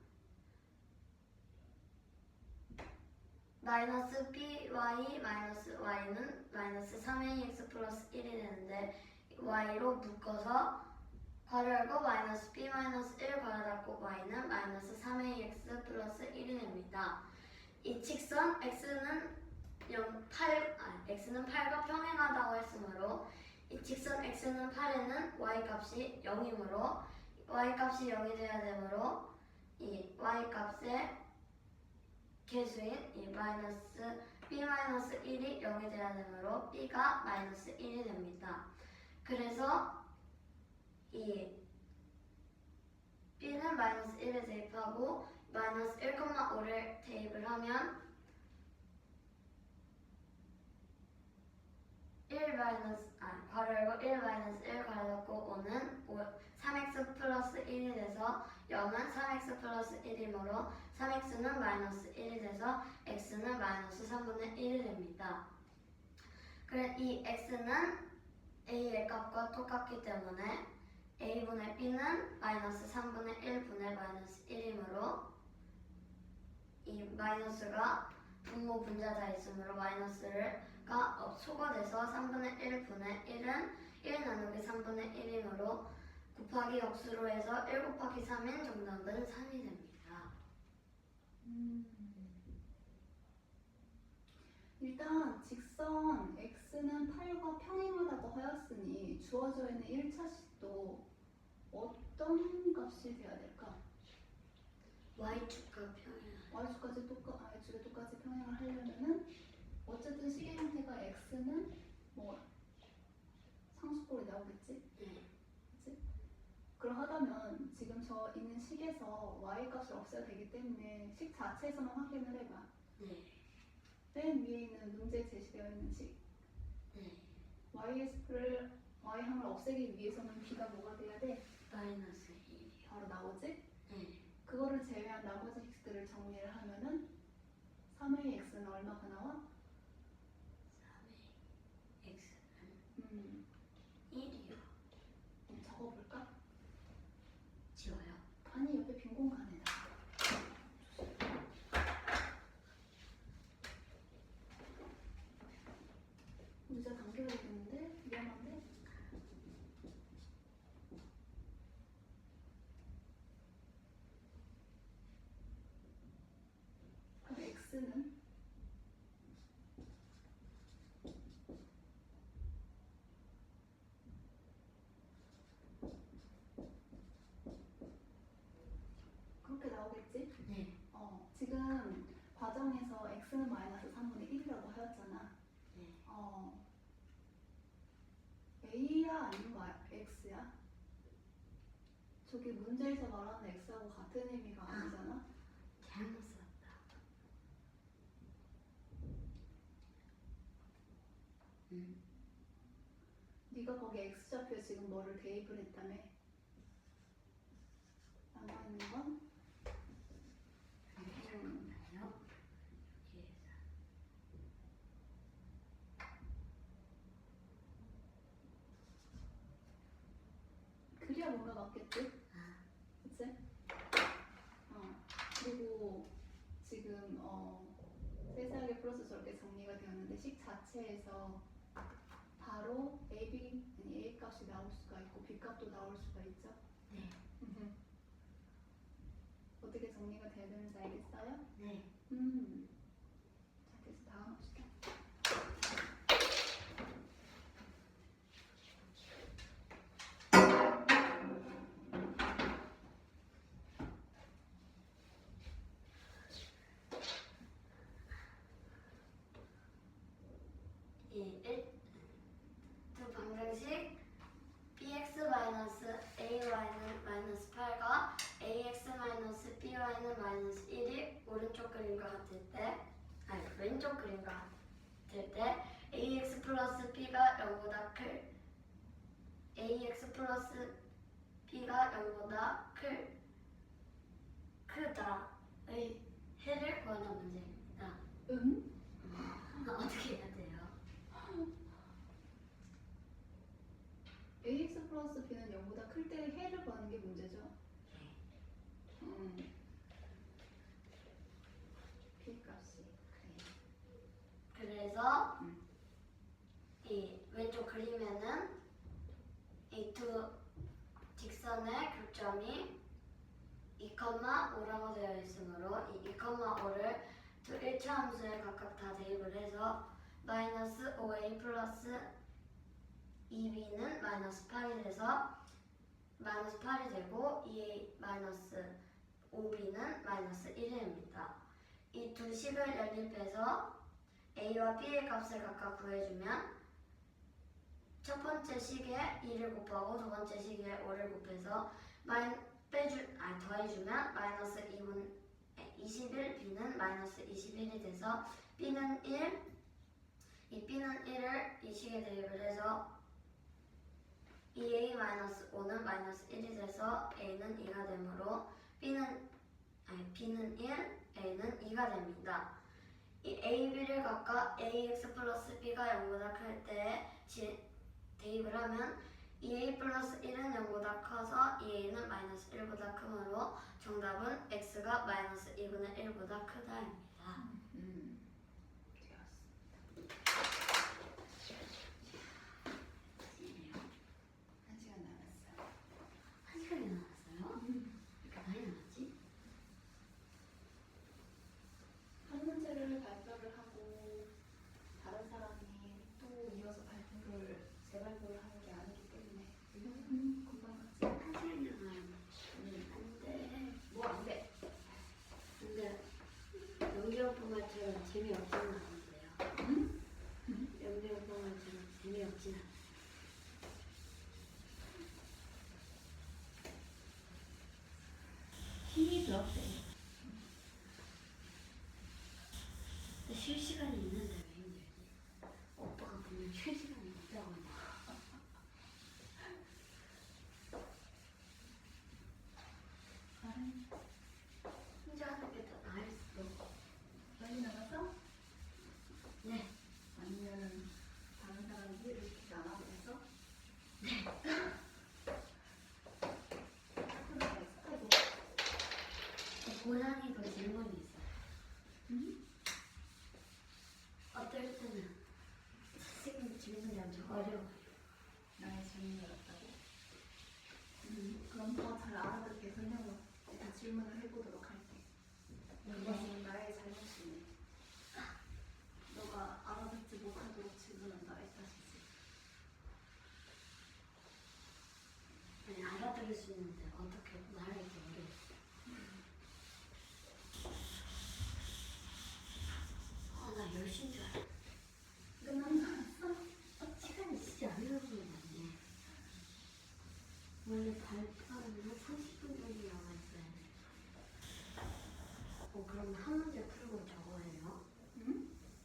마이너스 by 마이너스 y는 마이너스 3ax 플러스 1이 되는데 y로 묶어서 괄호 열고 마이너스 b 마이너스 1 괄호 닫고 y는 마이너스 3ax 플러스 1이 됩니다. 이 직선 x는 8과 평행하다고 했으므로 이 직선 x는 8에는 y 값이 0이므로 y 값이 0이 돼야 되므로 이 y 값의 개수인 이 마이너스 b 마이너스 1이 0이 돼야 되므로 b가 마이너스 1이 됩니다. 그래서 이 b는 마이너스 1을 대입하고 마이너스 1,5를 대입을 하면 괄호 열고 1 마이너스 1 괄호 닫고 5는 3x 플러스 1이 돼서 0은 3x 플러스 1이므로 3x는 마이너스 1이 돼서 x는 마이너스 3분의 1이 됩니다. 그래 이 x는 a의 값과 똑같기 때문에 a분의 b는 마이너스 3분의 1분의 마이너스 1이므로 이 마이너스가 분모 분자가 있으므로 마이너스가 초과돼서 3분의 1분의 1은 1 나누기 3분의 1이므로 곱하기 역수로 해서 1 곱하기 3인 정답은 3이 됩니다. 일단 직선 x는 8과 평행하다고 하였으니 주어져 있는 1차식도 어떤 값이 돼야 될까? y축과 평행. y축까지 똑같이 평행을 하려면은 어쨌든 식의 형태가 x는 뭐 상수꼴이 나오겠지? 네. 그치? 그러하다면 지금 저 있는 식에서 y 값을 없애야 되기 때문에 식 자체에서만 확인을 해봐. 네. 맨 위에 있는 문제에 제시되어 있는 식 네. y항을 없애기 위해서는 b가 뭐가 돼야 돼? 마이너스 1이요. 바로 나오지? 네. 그거를 제외한 나머지 x들을 정리를 하면은 3의 x는 얼마가 나와? 3의 x는 1이요. 적어볼까? 지워요. 아니 옆에 빈 공간에다. 의자 당겨야 되는데 위험한데? 그럼 x는 그렇게 나오겠지? 네. 지금 과정에서 x는 마이너스 3분의 1이라고 하였잖아. 네. a야 아닌가 x야? 저기 문제에서 말하는 x하고 같은 의미가 아니잖아? 잘못 썼다. 네가 거기 x좌표에 지금 뭐를 대입을 했다며? 남아있는 건? 잠깐만요. 여기에서. 그래야 뭔가 맞겠지? 그치? 그리고 지금 세세하게 풀어서 저렇게 정리가 되었는데 식 자체에서 바로 a 값이 나올 수가 있고 b 값도 나올 수가 있죠? 네. 어떻게 정리가 돼야 되는지 알겠어요? 네. 자, 그래서 다음 합시다. 두 방정식 bx-ay는 마이너스 8과 ax-by는 마이너스 1이 오른쪽 그림과 같을 때 아니 왼쪽 그림 같을 때 ax 플러스 b가 0보다 ax 플러스 b가 0보다 크다의 해를 구하는 문제입니다. 어떻게 해야 돼요? ax 플러스 b는 0보다 클 때의 해를 구하는 게 문제죠. b 값이 그래서 이 왼쪽 그림에는 이 두 직선의 교점이 2,5라고 되어 있으므로 이 2,5를 두 1차 함수에 각각 다 대입을 해서 마이너스 5a 플러스 2b는 마이너스 8이 돼서 마이너스 8이 되고 2a 마이너스 5b는 마이너스 1입니다. 이 두 식을 연립해서 a와 b의 값을 각각 구해주면 첫 번째 식에 2를 곱하고 두 번째 식에 5를 곱해서 더해주면 마이너스 2분 21, b는 마이너스 21이 돼서 b는 1, 이 b는 1을 이 식에 대입을 해서 2a 마이너스 5는 마이너스 1이 돼서 a는 2가 되므로 b는 1, a는 2가 됩니다. 이 a, b를 각각 ax 플러스 b가 0보다 클 때에 대입을 하면 2a 플러스 1은 0보다 커서 2a는 마이너스 1보다 크므로 정답은 x가 마이너스 2분의 1보다 크다입니다. 한 시간 남았어. 1시간이 남았어요? 이렇게 많이 남았지? 한 문제를 발표를 하고 다른 사람이 또 이어서 발표를 재발표를 하는 게 아니기 때문에 금방 갔지. 1시간이 남아요. 안 돼. 뭐 안 돼? 근데 연기오빠말처럼 재미없지는 않은데요. 연기오빠말처럼 재미없진 않아요. 힘이 들었대. 근데 쉴 시간이 있는데 왜 힘들지? 오빠가 분명 쉴 시간이 있다고 했는데. 혼자 하는 게 더 나을 수도. 많이 나가서? 네. 아니면 다른 사람이 이렇게 나가고 해서? 네. 고양이도 질문이 있어요. 어떨 때는 선생님 질문이 엄청 어려워요. 나의 질문이 어렵다고? 그럼 더 잘 알아듣게 설명을 일단 질문을 해보도록 할게. 이것은 나의 잘못이네. 너가 알아듣지 못하도록 질문은 나의 탓이지. 아니, 알아들을 수 있는데 어떻게 말할지 모르겠어요. 나 10시인 줄 알았어. 끝난 줄 알았어? 시간이 진짜 안 흘러가는 거 같네. 원래 발표하면 30분 정도 나와 있어야 돼. 그럼 한 문제 풀고 저거 해요?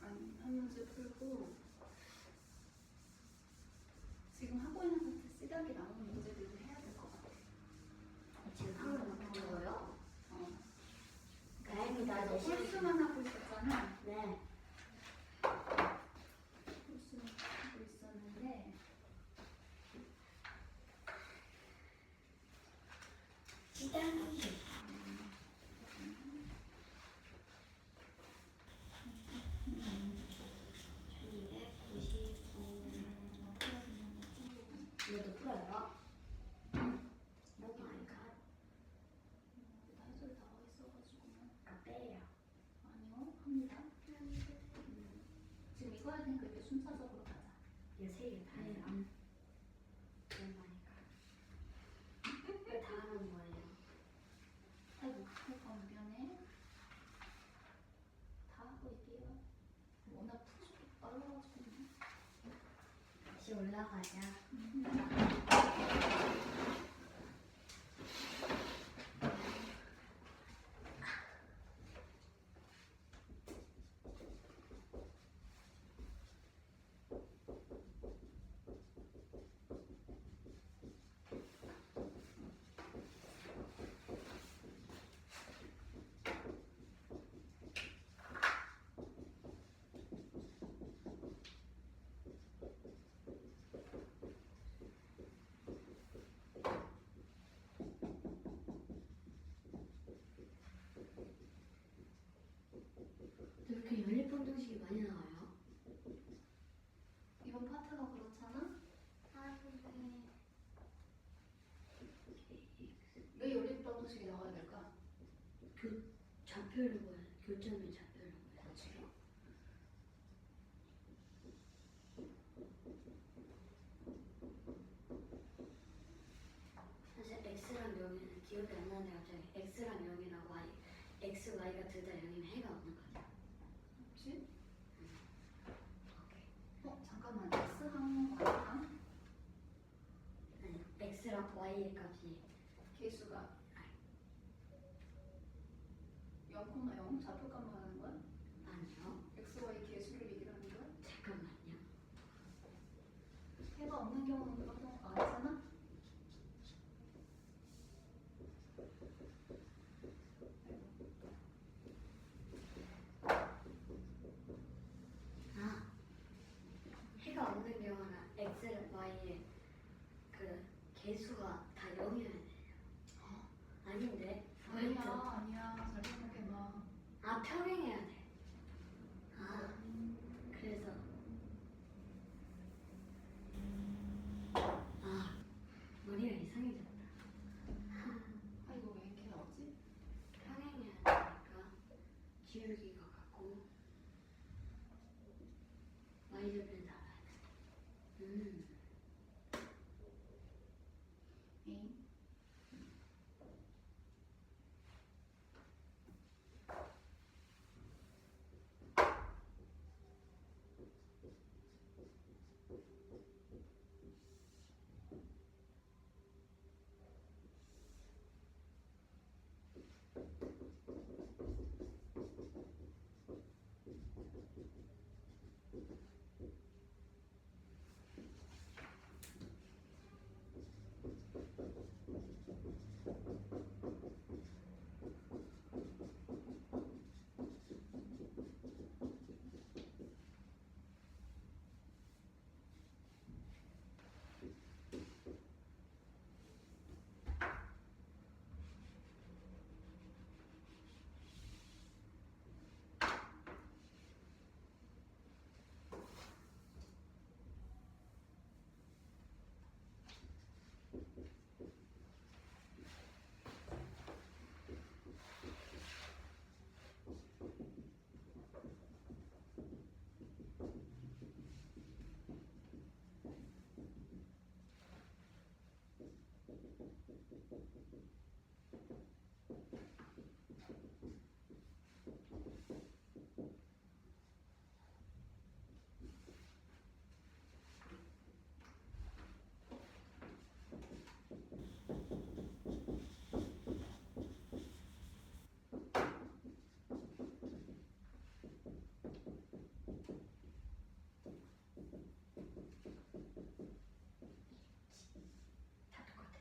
아니, 한 문제 풀고 지금 하고 있는 상태 쓰다게 나오는 문제들도 해야 될 것 같아. 지금 한번 저거요? 다행이다. 다행이다. 홀수만 하고 있었잖아. 네. 홀수만 하고 있었는데 기다리기. 이것도 풀어요? 오 마이 갓. 단술 나와 있어가지고는 빼요. 아니요 합니다. 지금 이거 해야 되니까 이렇게 순차적으로 가자. 이거 세 개 다 해요. 오 마이 갓. 이거 다 하는 거예요. 아이고 그건 미안해. 다 하고 있게요. 워낙 푸시가 빨라가지고. 다시 올라가자. 좌표를 보여. 교점의 좌표를 보여. 사실 x랑 0은 기억이 안 나는데 갑자기 x랑 0이랑 y, x, y가 둘 다 0이면 해가 없는 거죠. 그렇지? 잠깐만. x랑 y랑 아니, x랑 y의 값이 개수가 0,0 좌표값 말하는 거야? 아니요. x, y 개수를 얘기하는 거야? 잠깐만요. 해가 없는 경우는 아니잖아? 아, 해가 없는 경우는 x랑 y의 그 개수가 다 0이어야 돼요. 아닌데? 아니야. 잘 생각해봐. 아, 평행해야 돼. 아, 그래서 아, 머리가 이상해졌다. 이거 왜 이렇게 나오지? 평행해야 되니까 기울기가 같고 y절편 달아야 돼. 에이. 다 똑같아.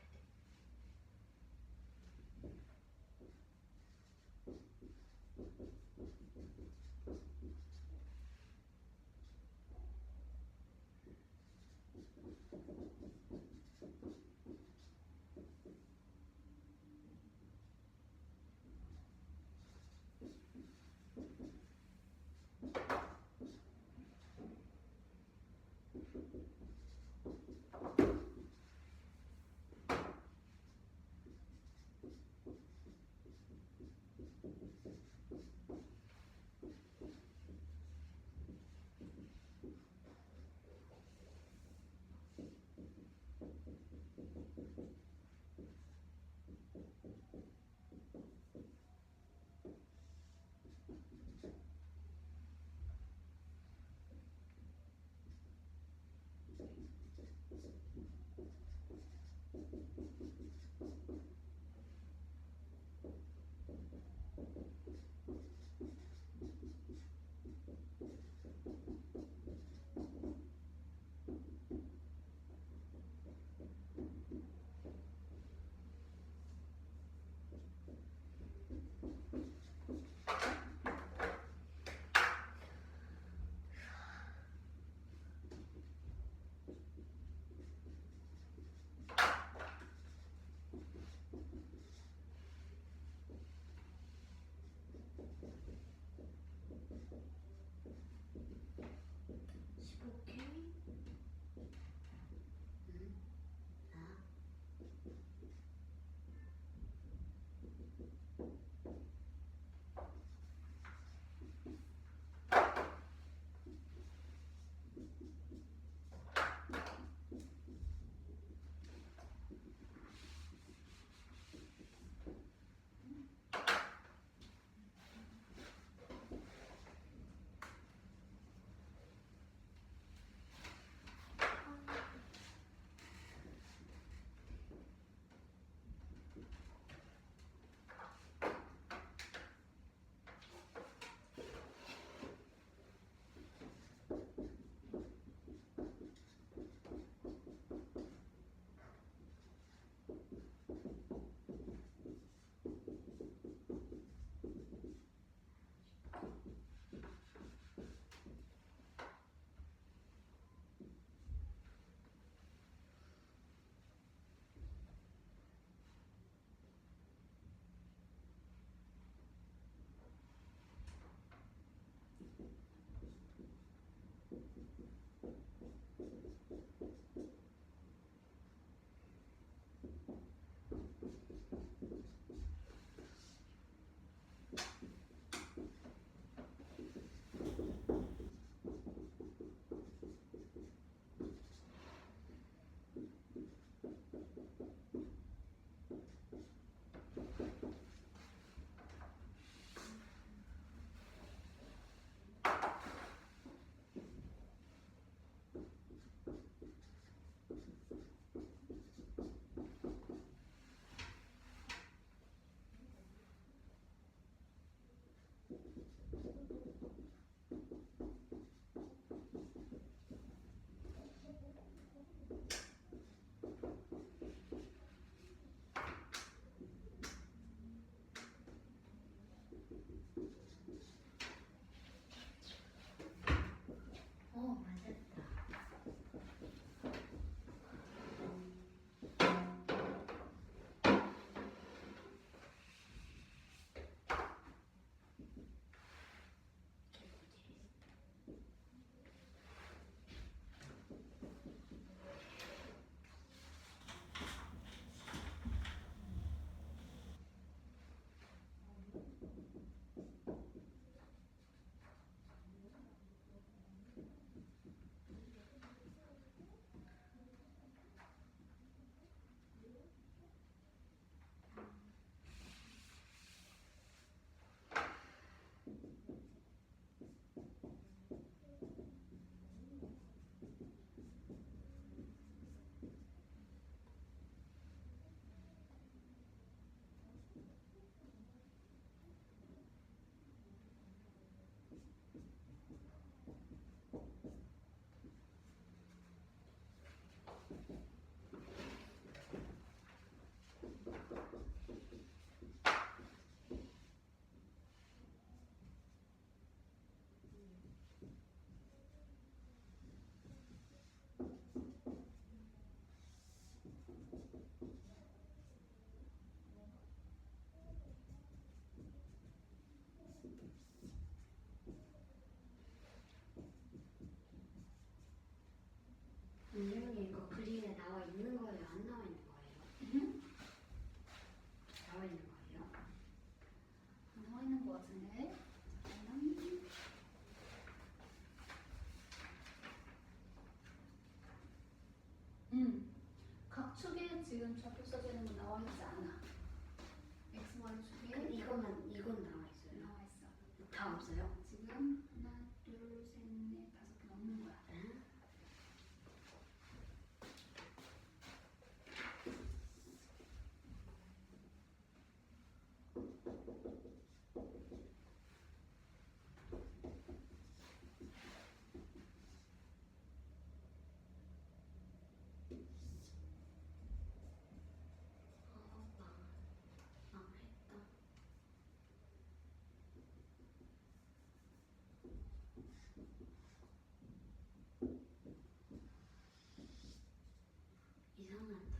맞았다. 선생님, 이거 그림에 나와 있는 거예요? 안 나와 있는 거예요? 나와 있는 거예요? 나와 있는 것 같은데. 잠깐만. 각 축에 지금 좌표 써지는 거 나와 있지 않아. X, Y 축에 이건 나와 있어요. 나와 있어. 다 없어요? 지금 하나, 둘, 셋, 넷, 다섯 개 넘는 거야. 망했다. 이상하다.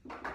네.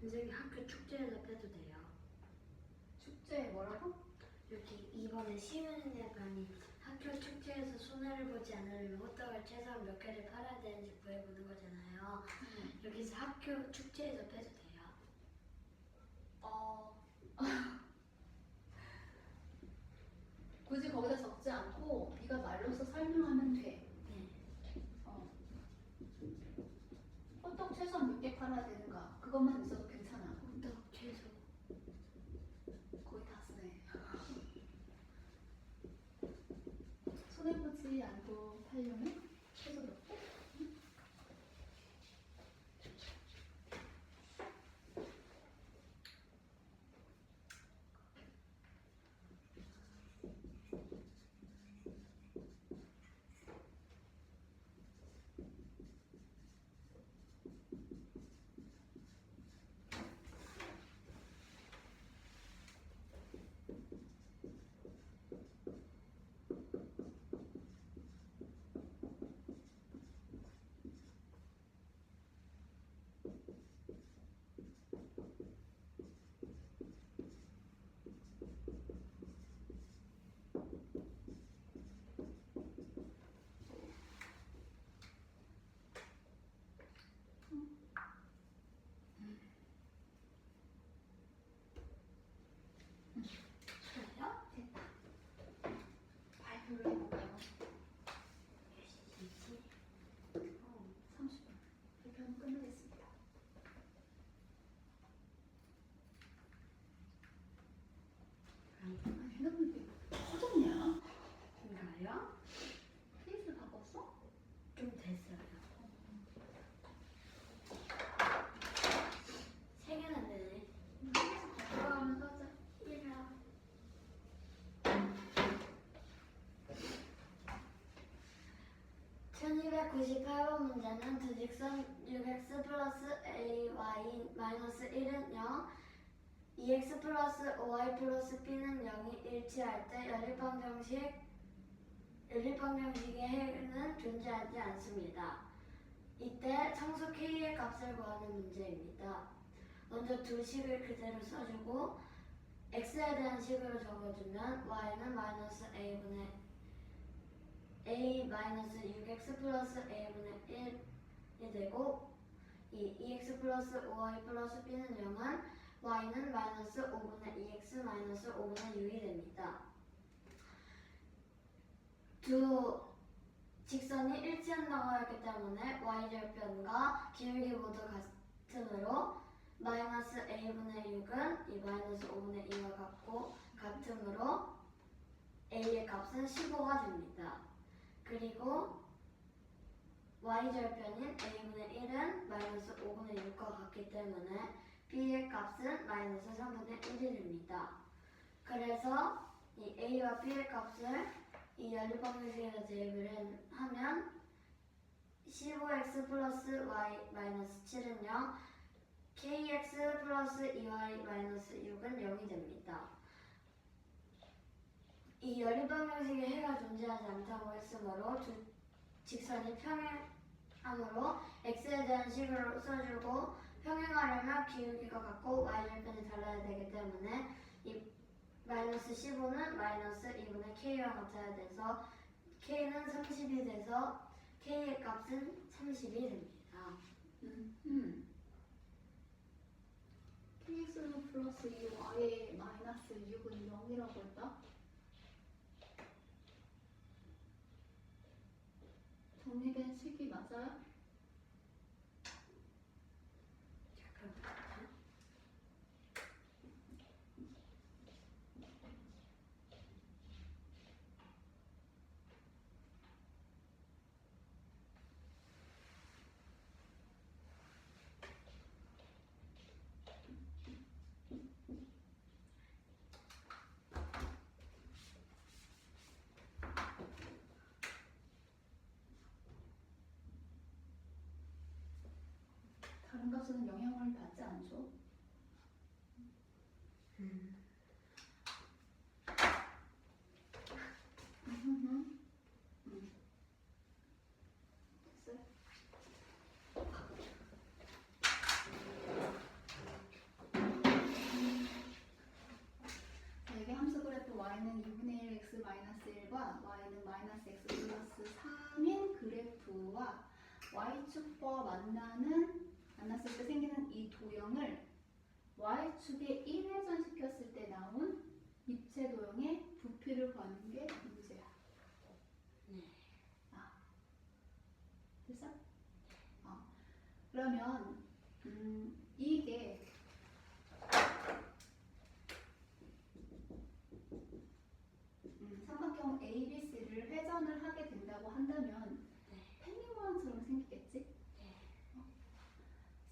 선생님 학교 축제에서 빼도 돼요. 축제 뭐라고? 여기 이번에 시민회관이 학교 축제에서 손해를 보지 않으려면 호떡을 최소한 몇 개를 팔아야 되는지 구해보는 거잖아요. 여기서 학교 축제에서 빼도 돼요. 굳이 거기다 적지 않고 네가 말로써 설명하면 돼. 네. 호떡 최소한 몇 개 팔아야 되는가? 그것만 있어도 괜찮아. 호떡 최소. 거의 다 쓰네. 손해보지 않고 팔려면 최소 몇 개? 좋아요? 됐다. 발표를 해볼까요? 몇 시지? 30분. 발표하면 끝나겠습니다. 아니, 핸드폰 왜 터졌냐? 뭔가요? 케이스를 바꿨어? 좀 됐어요. 세 개는 되네. 케이스 바꿔가면서 하자. 1화. (1298번) 문제는 두 직선 6x 플러스 ay 마이너스 1은 0, 2x 플러스 5y 플러스 b는 0이 일치할 때 연립방정식의 해는 존재하지 않습니다. 이때 상수 k의 값을 구하는 문제입니다. 먼저 두 식을 그대로 써주고 x에 대한 식으로 적어주면 y는 마이너스 a분의 a 마이너스 6x 플러스 a분의 1이 되고 이 2x 플러스 5y 플러스 b는 0은 y는 마이너스 5분의 2x 마이너스 5분의 6이 됩니다. 두 직선이 일치한다고 했기 때문에 y절편과 기울기 모두 같으므로 마이너스 a분의 6은 이 마이너스 5분의 2와 같으므로 a의 값은 15가 됩니다. 그리고 y절편인 a분의 1은 마이너스 5분의 6과 같기 때문에 b의 값은 마이너스 3분의 1이 됩니다. 그래서 이 a와 b의 값을 이 연립방정식에서 대입을 하면 15x 플러스 y 마이너스 7은 0, kx 플러스 2y 마이너스 6은 0이 됩니다. 이 연립방정식에 해가 존재하지 않다고 했으므로 두 직선이 평행하므로 x에 대한 식으로 써주고 평행하려면 기울기가 같고 y절편이 달라야 되기 때문에 이 마이너스 15는 마이너스 2분의 k와 같아야 돼서 k는 30이 돼서 k의 값은 30이 됩니다. kx 플러스 2y 마이너스 6은 0이라고 했다? 정리된 식이 맞아요? 잠깐만요. 다른 값은 영향을 받지 않죠? 됐어요? 만났을 때 생기는 이 도형을 y축에 1회전 시켰을 때 나온 입체 도형의 부피를 구하는 게 문제야. 네. 됐어? 그러면 이게 삼각형 ABC를 회전을 하게 된다고 한다면 네. 펭귄 모양처럼 생기겠지? 네.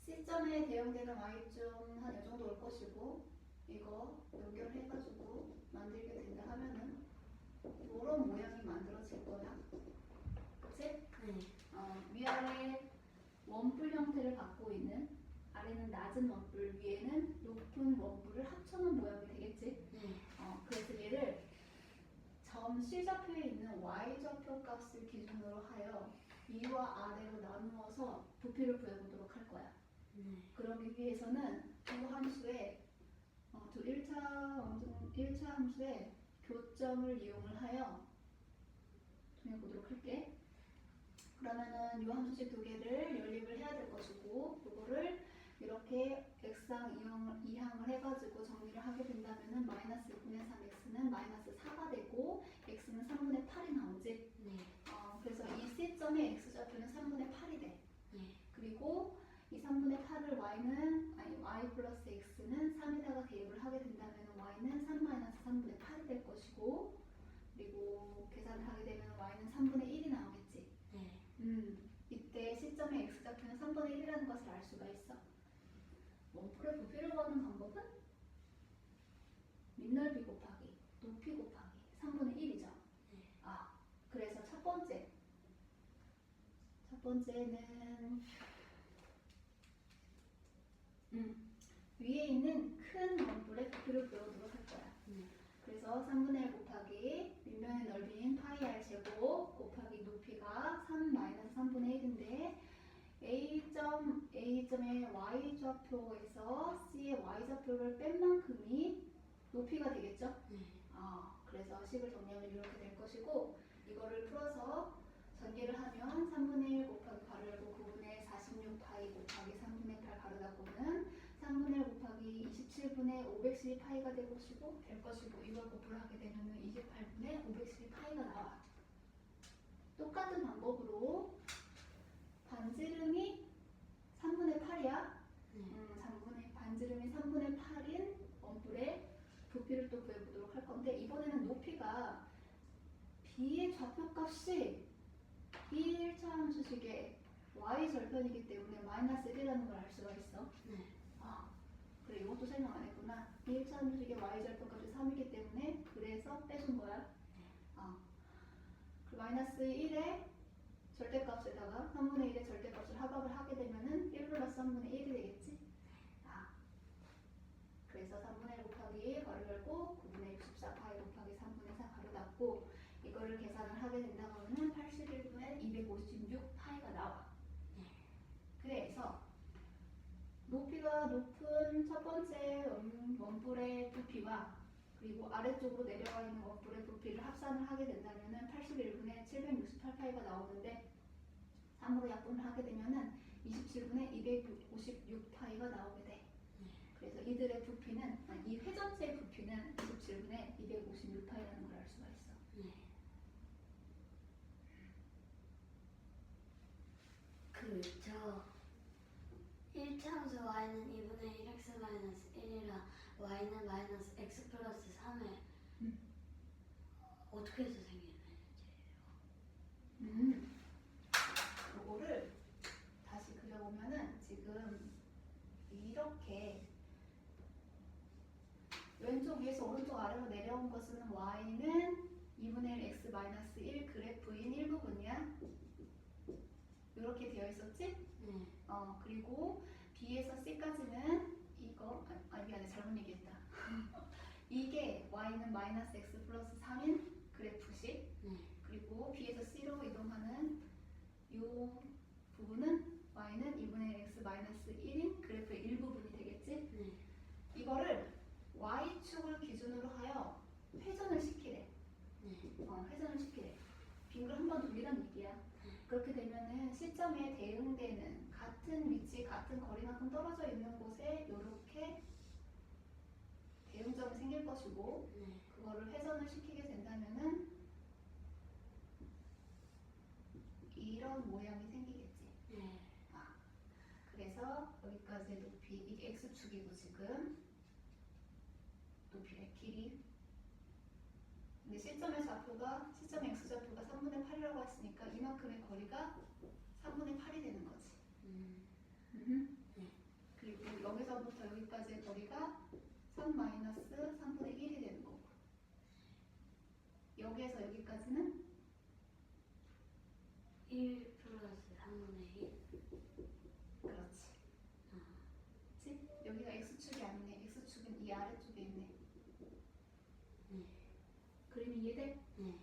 C점에 대응되는 Y점 한 이 정도 올 것이고 이거 연결해가지고 만들게 된다 하면은 이런 모양이 만들어질 거야. 그치? 네. 위아래 원뿔 형태를 갖고 있는 아래는 낮은 원뿔, 위에는 높은 원뿔을 합쳐놓은 모양이 되겠지? 네. 그래서 얘를 점 C좌표에 있는 Y좌표 값을 기준으로 하여 위와 아래로 나누어서 부피를 구해보도록 할 거야. 네. 그러기 위해서는 두 함수의 1차 함수의 교점을 이용을 하여 정해보도록 할게. 그러면은 이 함수식 두 개를 연립을 해야 될 것이고 그거를 이렇게 x항, 이항을 해가지고 정리를 하게 된다면은 마이너스 6분의 3x는 마이너스 4가 되고 x는 3분의 8이 나오지. 네. 그래서 이 C점의 x좌표는 3분의 8이 돼. 네. 그리고 이 3분의 8을 y 플러스 x는 3에다가 대입을 하게 된다면 y는 3 마이너스 3분의 8이 될 것이고 그리고 계산을 하게 되면 y는 3분의 1이 나오겠지. 네. 이때 C점의 x좌표는 3분의 1이라는 것을 알 수가 있어. 원뿔의 부피를 구하는 방법은 밑넓이 곱하기 높이 곱하기 3분의 1이죠. 네. 그래서 첫 번째는 위에 있는 큰 원뿔의 부피를 구해보도록 할 거야. 네. 그래서 3분의 1 곱하기 밑면의 넓이인 파이 r 제곱 곱하기 높이가 3 마이너스 3분의 1인데 A점의 y좌표에서 C의 y좌표를 뺀 만큼이 높이가 되겠죠? 네. 그래서 식을 정리하면 이렇게 될 것이고 이거를 풀어서 전개를 하면 3분의 1 곱하기 가로 열고 9분의 46파이 곱하기 3분의 8 가로 닫고는 3분의 1 곱하기 27분의 512파이가 될 것이고 이걸 곱을 하게 되면 28분의 512파이가 나와. 똑같은 방법으로 반지름이 3분의 8이야. 반지름이 3분의 8인 원뿔의 부피를 또 구해보도록 할 건데 이번에는 높이가 B의 좌표값이 이 1차 함수식의 y 절편이기 때문에 마이너스 1이라는 걸 알 수가 있어. 네. 그래 이것도 설명 안 했구나. 이 1차 함수식의 y 절편값이 3이기 때문에 그래서 빼준 거야. 그 마이너스 1의 절대값에다가 3분의 1의 절대값을 합합을 하게 되면은 1 플러스 3분의 1이 되겠지? 그래서 3분의 1 곱하기 가로 열고 9분의 64파이 곱하기 3분의 4 가로 닫고 이거를 계산을 하게 된다고 하면 81분의 256파이가 나와. 그래서 높이가 높은 첫 번째 원뿔의 부피와 그리고 아래쪽으로 내려가 있는 원뿔의 부피를 합산을 하게 된다면 81분의 768파이가 나오는데 3으로 약분을 하게 되면 27분의 256파이가 나오게 돼. 그래서 이들의 부피는 이 회전체의 부피는 27분의 256파이라는 걸 알 수가 있어. 저 1차 함수 y는 2분의 1x 마이너스 1이라 y는 마이너스 x 플러스 3에 어떻게 해서 생기는 문제예요? 요거를 다시 그려보면은 지금 이렇게 왼쪽 위에서 오른쪽 아래로 내려온 것은 y는 2분의 1 x 마이너스 1 그래프인 일부분이야. 이렇게 되어 있었지? 네. 그리고 B에서 C까지는 이거 미안해 잘못 얘기했다. 이게 y는 마이너스 x 플러스 3인 그래프식. 그리고 B에서 C로 이동하는 이 부분은 y는 2분의 1 x 마이너스 1인 그래프의 일부분이 되겠지? 이거를 y축을 기준으로 하여 회전을 시키래. 회전을 시키래. 빙글 한 번 돌리란 얘기야. 그렇게 되면은 C점에 대응되는 같은 위치, 같은 거리만큼 떨어져 있는 곳에 이렇게 대응점이 생길 것이고 네. 그거를 회전을 시키게 된다면은 이런 모양이 생기겠지. 네. 그래서 여기까지의 높이, 이게 x축이고 지금 높이의 길이. 근데 시점의 좌표가, 시점의 x좌표가 3분의 8이라고 했으니까 이만큼의 거리가 3분의 8이 되는 거지. 네. 그리고 여기서부터 여기까지의 거리가 3 마이너스 3분의 1이 되는 거고 여기에서 여기까지는 1 플러스 3분의 1. 그렇지. 그치? 여기가 x축이 아니네. x축은 이 아래쪽에 있네. 네. 그림이 이해돼? 네.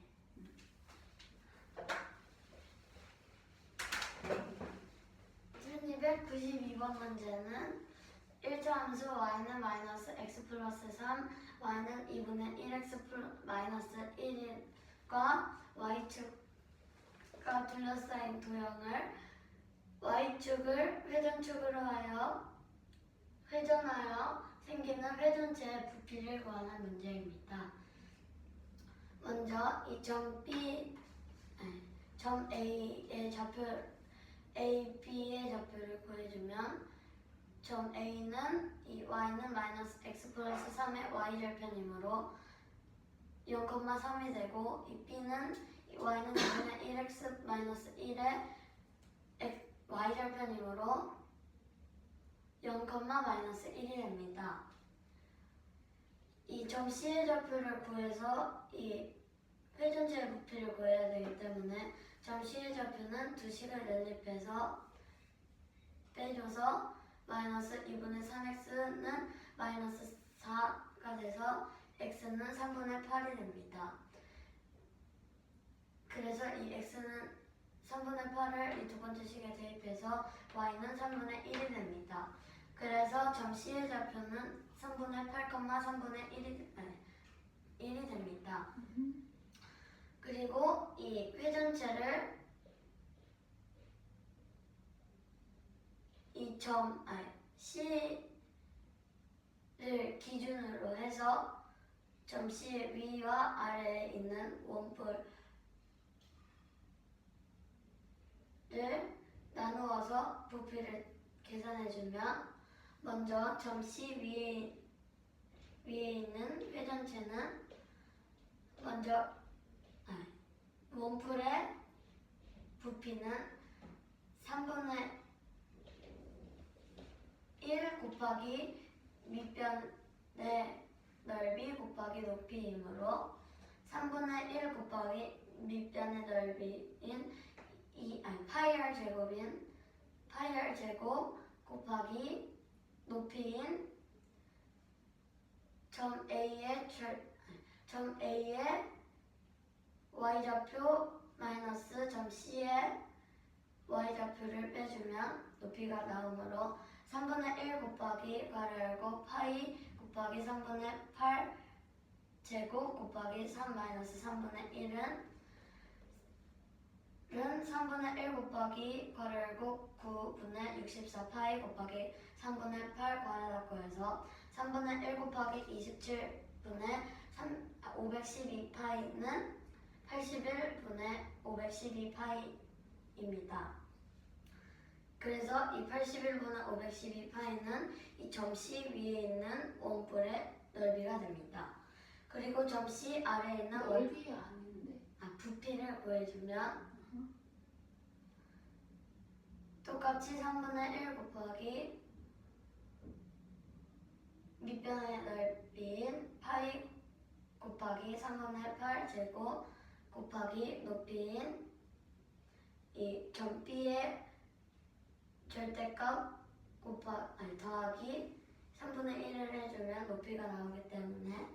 1292번 문제는 1차 함수 y는 마이너스 x 플러스 3, y는 2분의 1x 마이너스 1과 y축과 둘러싸인 도형을 y축을 회전하여 생기는 회전체의 부피를 구하는 문제입니다. 먼저 이 점 A의 좌표 A, B의 좌표를 구해주면 점 A는 이 y는 마이너스 x 플러스 3의 y절편이므로 0,3이 되고 이 B는 이 y는 2분의 1x 마이너스 1의 y절편이므로 0, 마이너스 1이 됩니다. 이 점 C의 좌표를 구해서 이 회전체의 부피를 구해야 되기 때문에 점 C의 좌표는 2식을 연립해서 빼줘서 마이너스 2분의 3x는 마이너스 4가 돼서 x는 3분의 8이 됩니다. 그래서 이 x는 3분의 8을 이 두 번째 식에 대입해서 y는 3분의 1이 됩니다. 그래서 점 C의 좌표는 3분의 8, 3분의 1이 됩니다. 그리고 이 회전체를 이 점 C를 기준으로 해서 점 C의 위와 아래에 있는 원뿔을 나누어서 부피를 계산해주면 먼저 점 C 위에 있는 회전체는 먼저 원뿔의 부피는 3분의 1 곱하기 밑변의 넓이 곱하기 높이이므로 3분의 1 곱하기 밑변의 넓이인 파이 r 제곱 곱하기 높이인 점 A의 y좌표 마이너스 점 C의 y좌표를 빼주면 높이가 나오므로 3분의 1 곱하기 괄호 파이 곱하기 3분의 8 제곱 곱하기 3 마이너스 3분의 1은 3분의 1 곱하기 괄호 9분의 64 파이 곱하기 3분의 8 괄호 닫고 해서 3분의 1 곱하기 27분의 512 파이는 81분의 512 파이입니다. 그래서 이 81분의 512 파이는 이 점 C 위에 있는 원뿔의 넓이가 됩니다. 그리고 점 C 아래에 있는 넓이가 아닌데. 부피를 구해주면 똑같이 3분의 1 곱하기 밑변의 넓이인 파이 곱하기 3분의 8 제곱 곱하기 높이인 이 점 B의 절대값 더하기 3분의 1을 해주면 높이가 나오기 때문에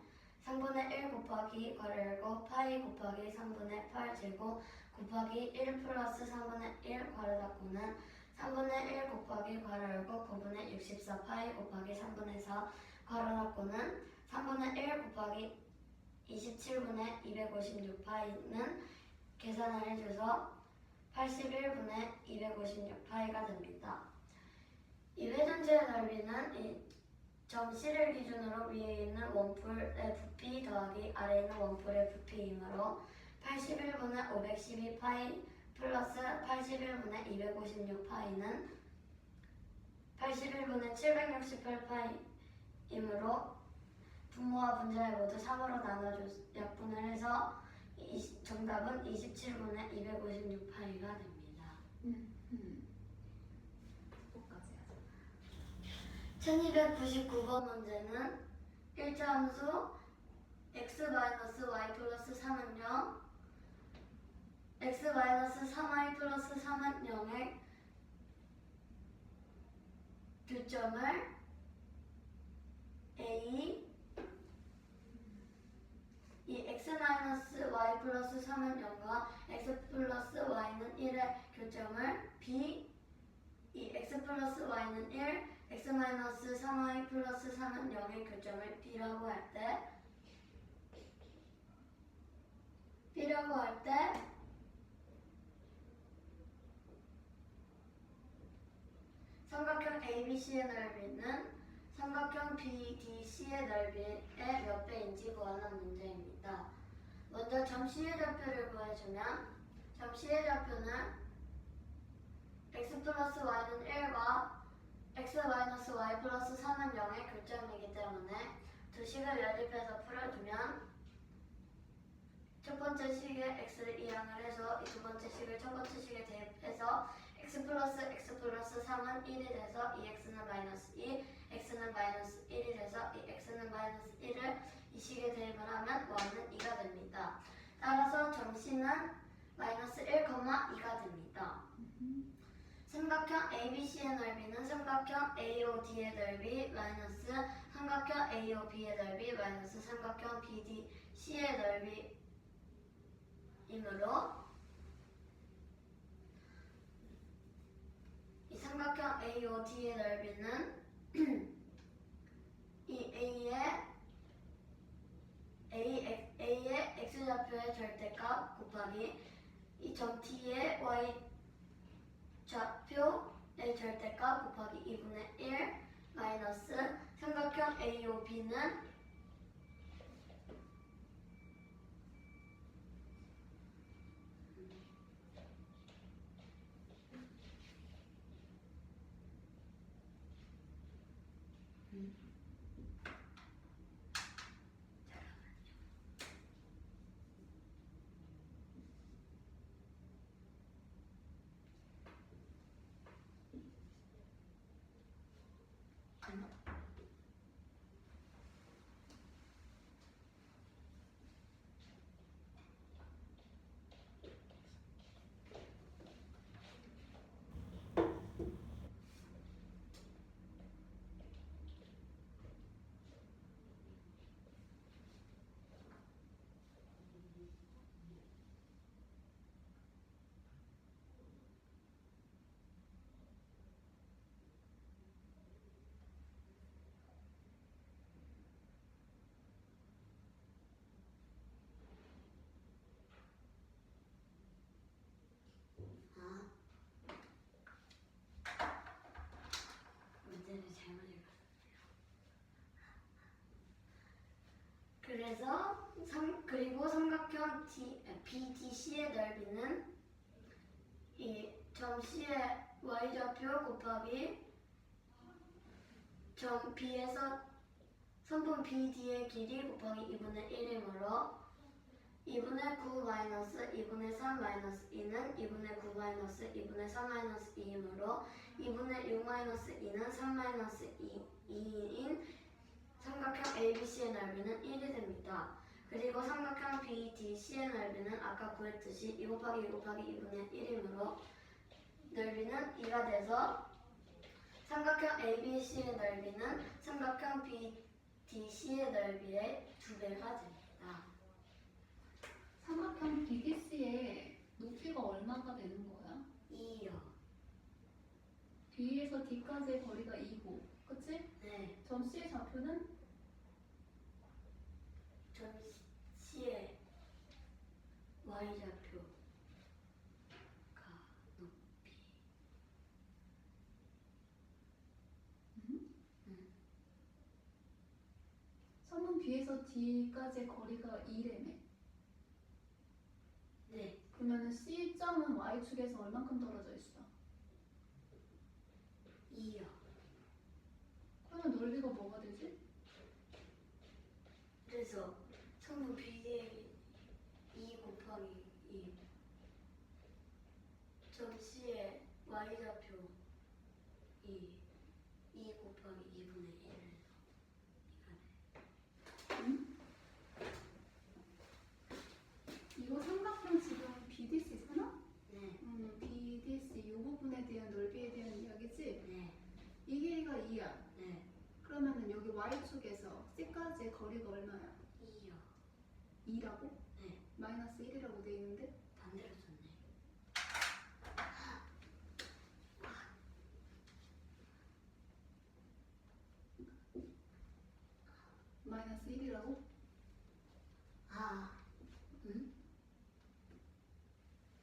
3분의 1 곱하기 괄호 파이 곱하기 3분의 8 제곱 곱하기 1 플러스 3분의 1 괄호 닫고는 3분의 1 곱하기 괄호 9분의 64 파이 곱하기 3분의 4 괄호 닫고는 3분의 1 곱하기 27분의 256 파이는 계산을 해줘서 81분의 256 파이가 됩니다. 이 회전체의 넓이는 점 C를 기준으로 위에 있는 원뿔의 부피 더하기 아래에 있는 원뿔의 부피이므로 81분의 512파이 플러스 81분의 256파이는 81분의 768파이이므로 분모와 분자를 모두 3으로 나눠 약분을 해서 정답은 27분의 256파이가 됩니다. 끝까지 하자. 1299번 문제는 일자 함수 x-y 플러스 3은 0, x-3y 플러스 3은 0의 교점을 A, 이 x-y 플러스 3은 0과 x 플러스 y는 1의 교점을 B, 이 x 플러스 y는 1, x 마이너스 3y 플러스 3은 0의 교점을 B라고 할 때 삼각형 ABC의 넓이는 삼각형 BDC의 넓이의 몇 배인지 구하는 문제입니다. 먼저 점 C의 좌표를 구해주면 점 C의 좌표는 x 플러스 y는 1과 x 마이너스 y 플러스 3은 0의 교점이기 때문에 두 식을 연립해서 풀어주면 첫 번째 식에 x를 이항을 해서 이 두 번째 식을 첫 번째 식에 대입해서 x 플러스 3은 1이 돼서 이 x는 마이너스 2, x는 마이너스 1이 돼서 이 x는 마이너스 1을 이 식에 대입을 하면 y는 2가 됩니다. 따라서 점 C는 마이너스 1,2가 됩니다. 삼각형 ABC의 넓이는 삼각형 AOD의 넓이 마이너스 삼각형 AOB의 넓이 마이너스 삼각형 BDC의 넓이이므로 이 삼각형 AOD의 넓이는 이 A의 x좌표의 절대값 곱하기 이 점 T의 y좌표의 절대값 곱하기 2분의 1 마이너스 삼각형 AOB는 문제를 잘못 읽었어요. 그리고 삼각형 BDC의 넓이는 이 점 C의 y좌표 곱하기 점 B에서 선분 BD의 길이 곱하기 2분의 1이므로 2분의 9 마이너스 2분의 3 마이너스 2는 2분의 9 마이너스 2분의 3 마이너스 2이므로 2분의 6 마이너스 2는 3 마이너스 2인 삼각형 ABC의 넓이는 1이 됩니다. 그리고 삼각형 BDC의 넓이는 아까 구했듯이 2 곱하기 2 곱하기 2분의 1이므로 넓이는 2가 돼서 삼각형 ABC의 넓이는 삼각형 BDC의 넓이의 2배가 됩니다. 삼각형 BDC의 높이가 얼마가 되는 거야? 2요. B에서 D까지의 거리가 2고, 그치? 네. 점 C의 좌표는 점 C의 y좌표가 높이 B에서 D까지의 거리가 2래매. 네. 그러면은 C점은 Y축에서 얼만큼 떨어져 있어? 2요. 그러면 넓이가 뭐가 되지? 그래서 성분 BD의 2 곱하기 2. 점씨의 Y좌표 2 곱하기 2분의 1. 이거 삼각형 지금 BDC잖아? 네. BDC 이 부분에 대한 넓이에 대한 이야기지? 네. 이 길이가 2야. 네. 그러면은 여기 Y축에서 C까지의 거리가 얼마야? 2요. 2라고? 네. 마이너스 1이라고 돼 있는데? 반대로 썼네. 마이너스 1이라고? 아. 응?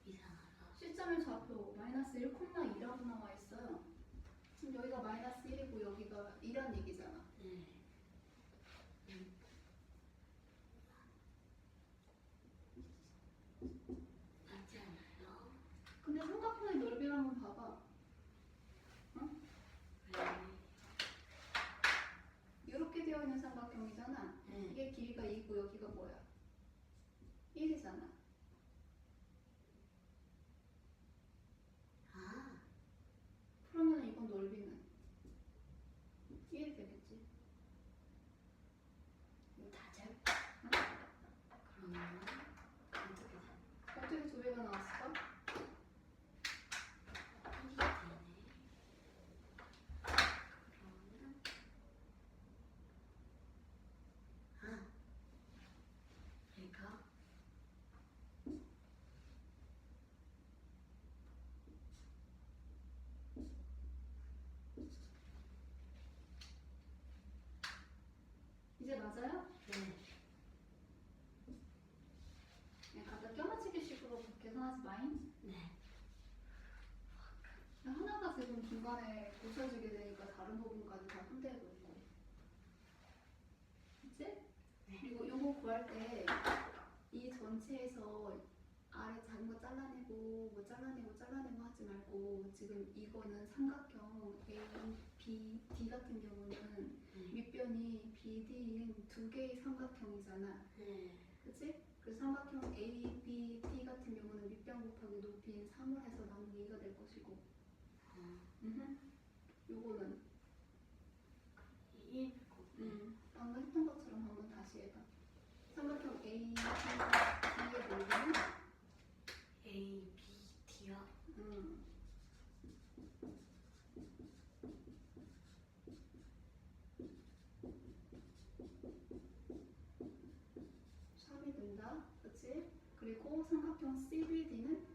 이상하다. C점의 좌표 마이너스 1,2라고 나와 있어요. 지금 여기가 마이너스 1이고 여기가 2란 얘기잖아. 네. 맞지 않아요? 근데 삼각형의 넓이를 한번 봐봐. 왜? 이렇게 되어 있는 삼각형이잖아. 네. 이게 길이가 2고 여기가 뭐야? 1이잖아. 아. 그러면 이건 넓이는 1이 되겠지. 다 잘. 그러면 어떻게 돼? 어떻게 두 배가 나왔을까? 1이 되네. 그러면 얘가 이제 맞아요? 네. 그냥 갖다 껴맞추기 식으로 계산하지 마잉. 네. 하나가 지금 중간에 고쳐지게 되니까 다른 부분까지 다 손대고 있고. 그치? 네. 그리고 요거 구할 때 이 전체에서 아래 작은 거 잘라내고 뭐 잘라내고 하지 말고 지금 이거는 삼각형 A, B, D 같은 경우는 밑변이 BD인 두 개의 삼각형이잖아. 네. 그치? 그 삼각형 A, B, D 같은 경우는 밑변 곱하기 높이인 3을 해서 나누기 2가 될 것이고 요거는 1 방금 했던 것처럼 한번 다시 해봐. 삼각형 A, B, D의 넓이는 A, B, D요? 음, 3이 된다. 그치? 그리고 삼각형 CBD는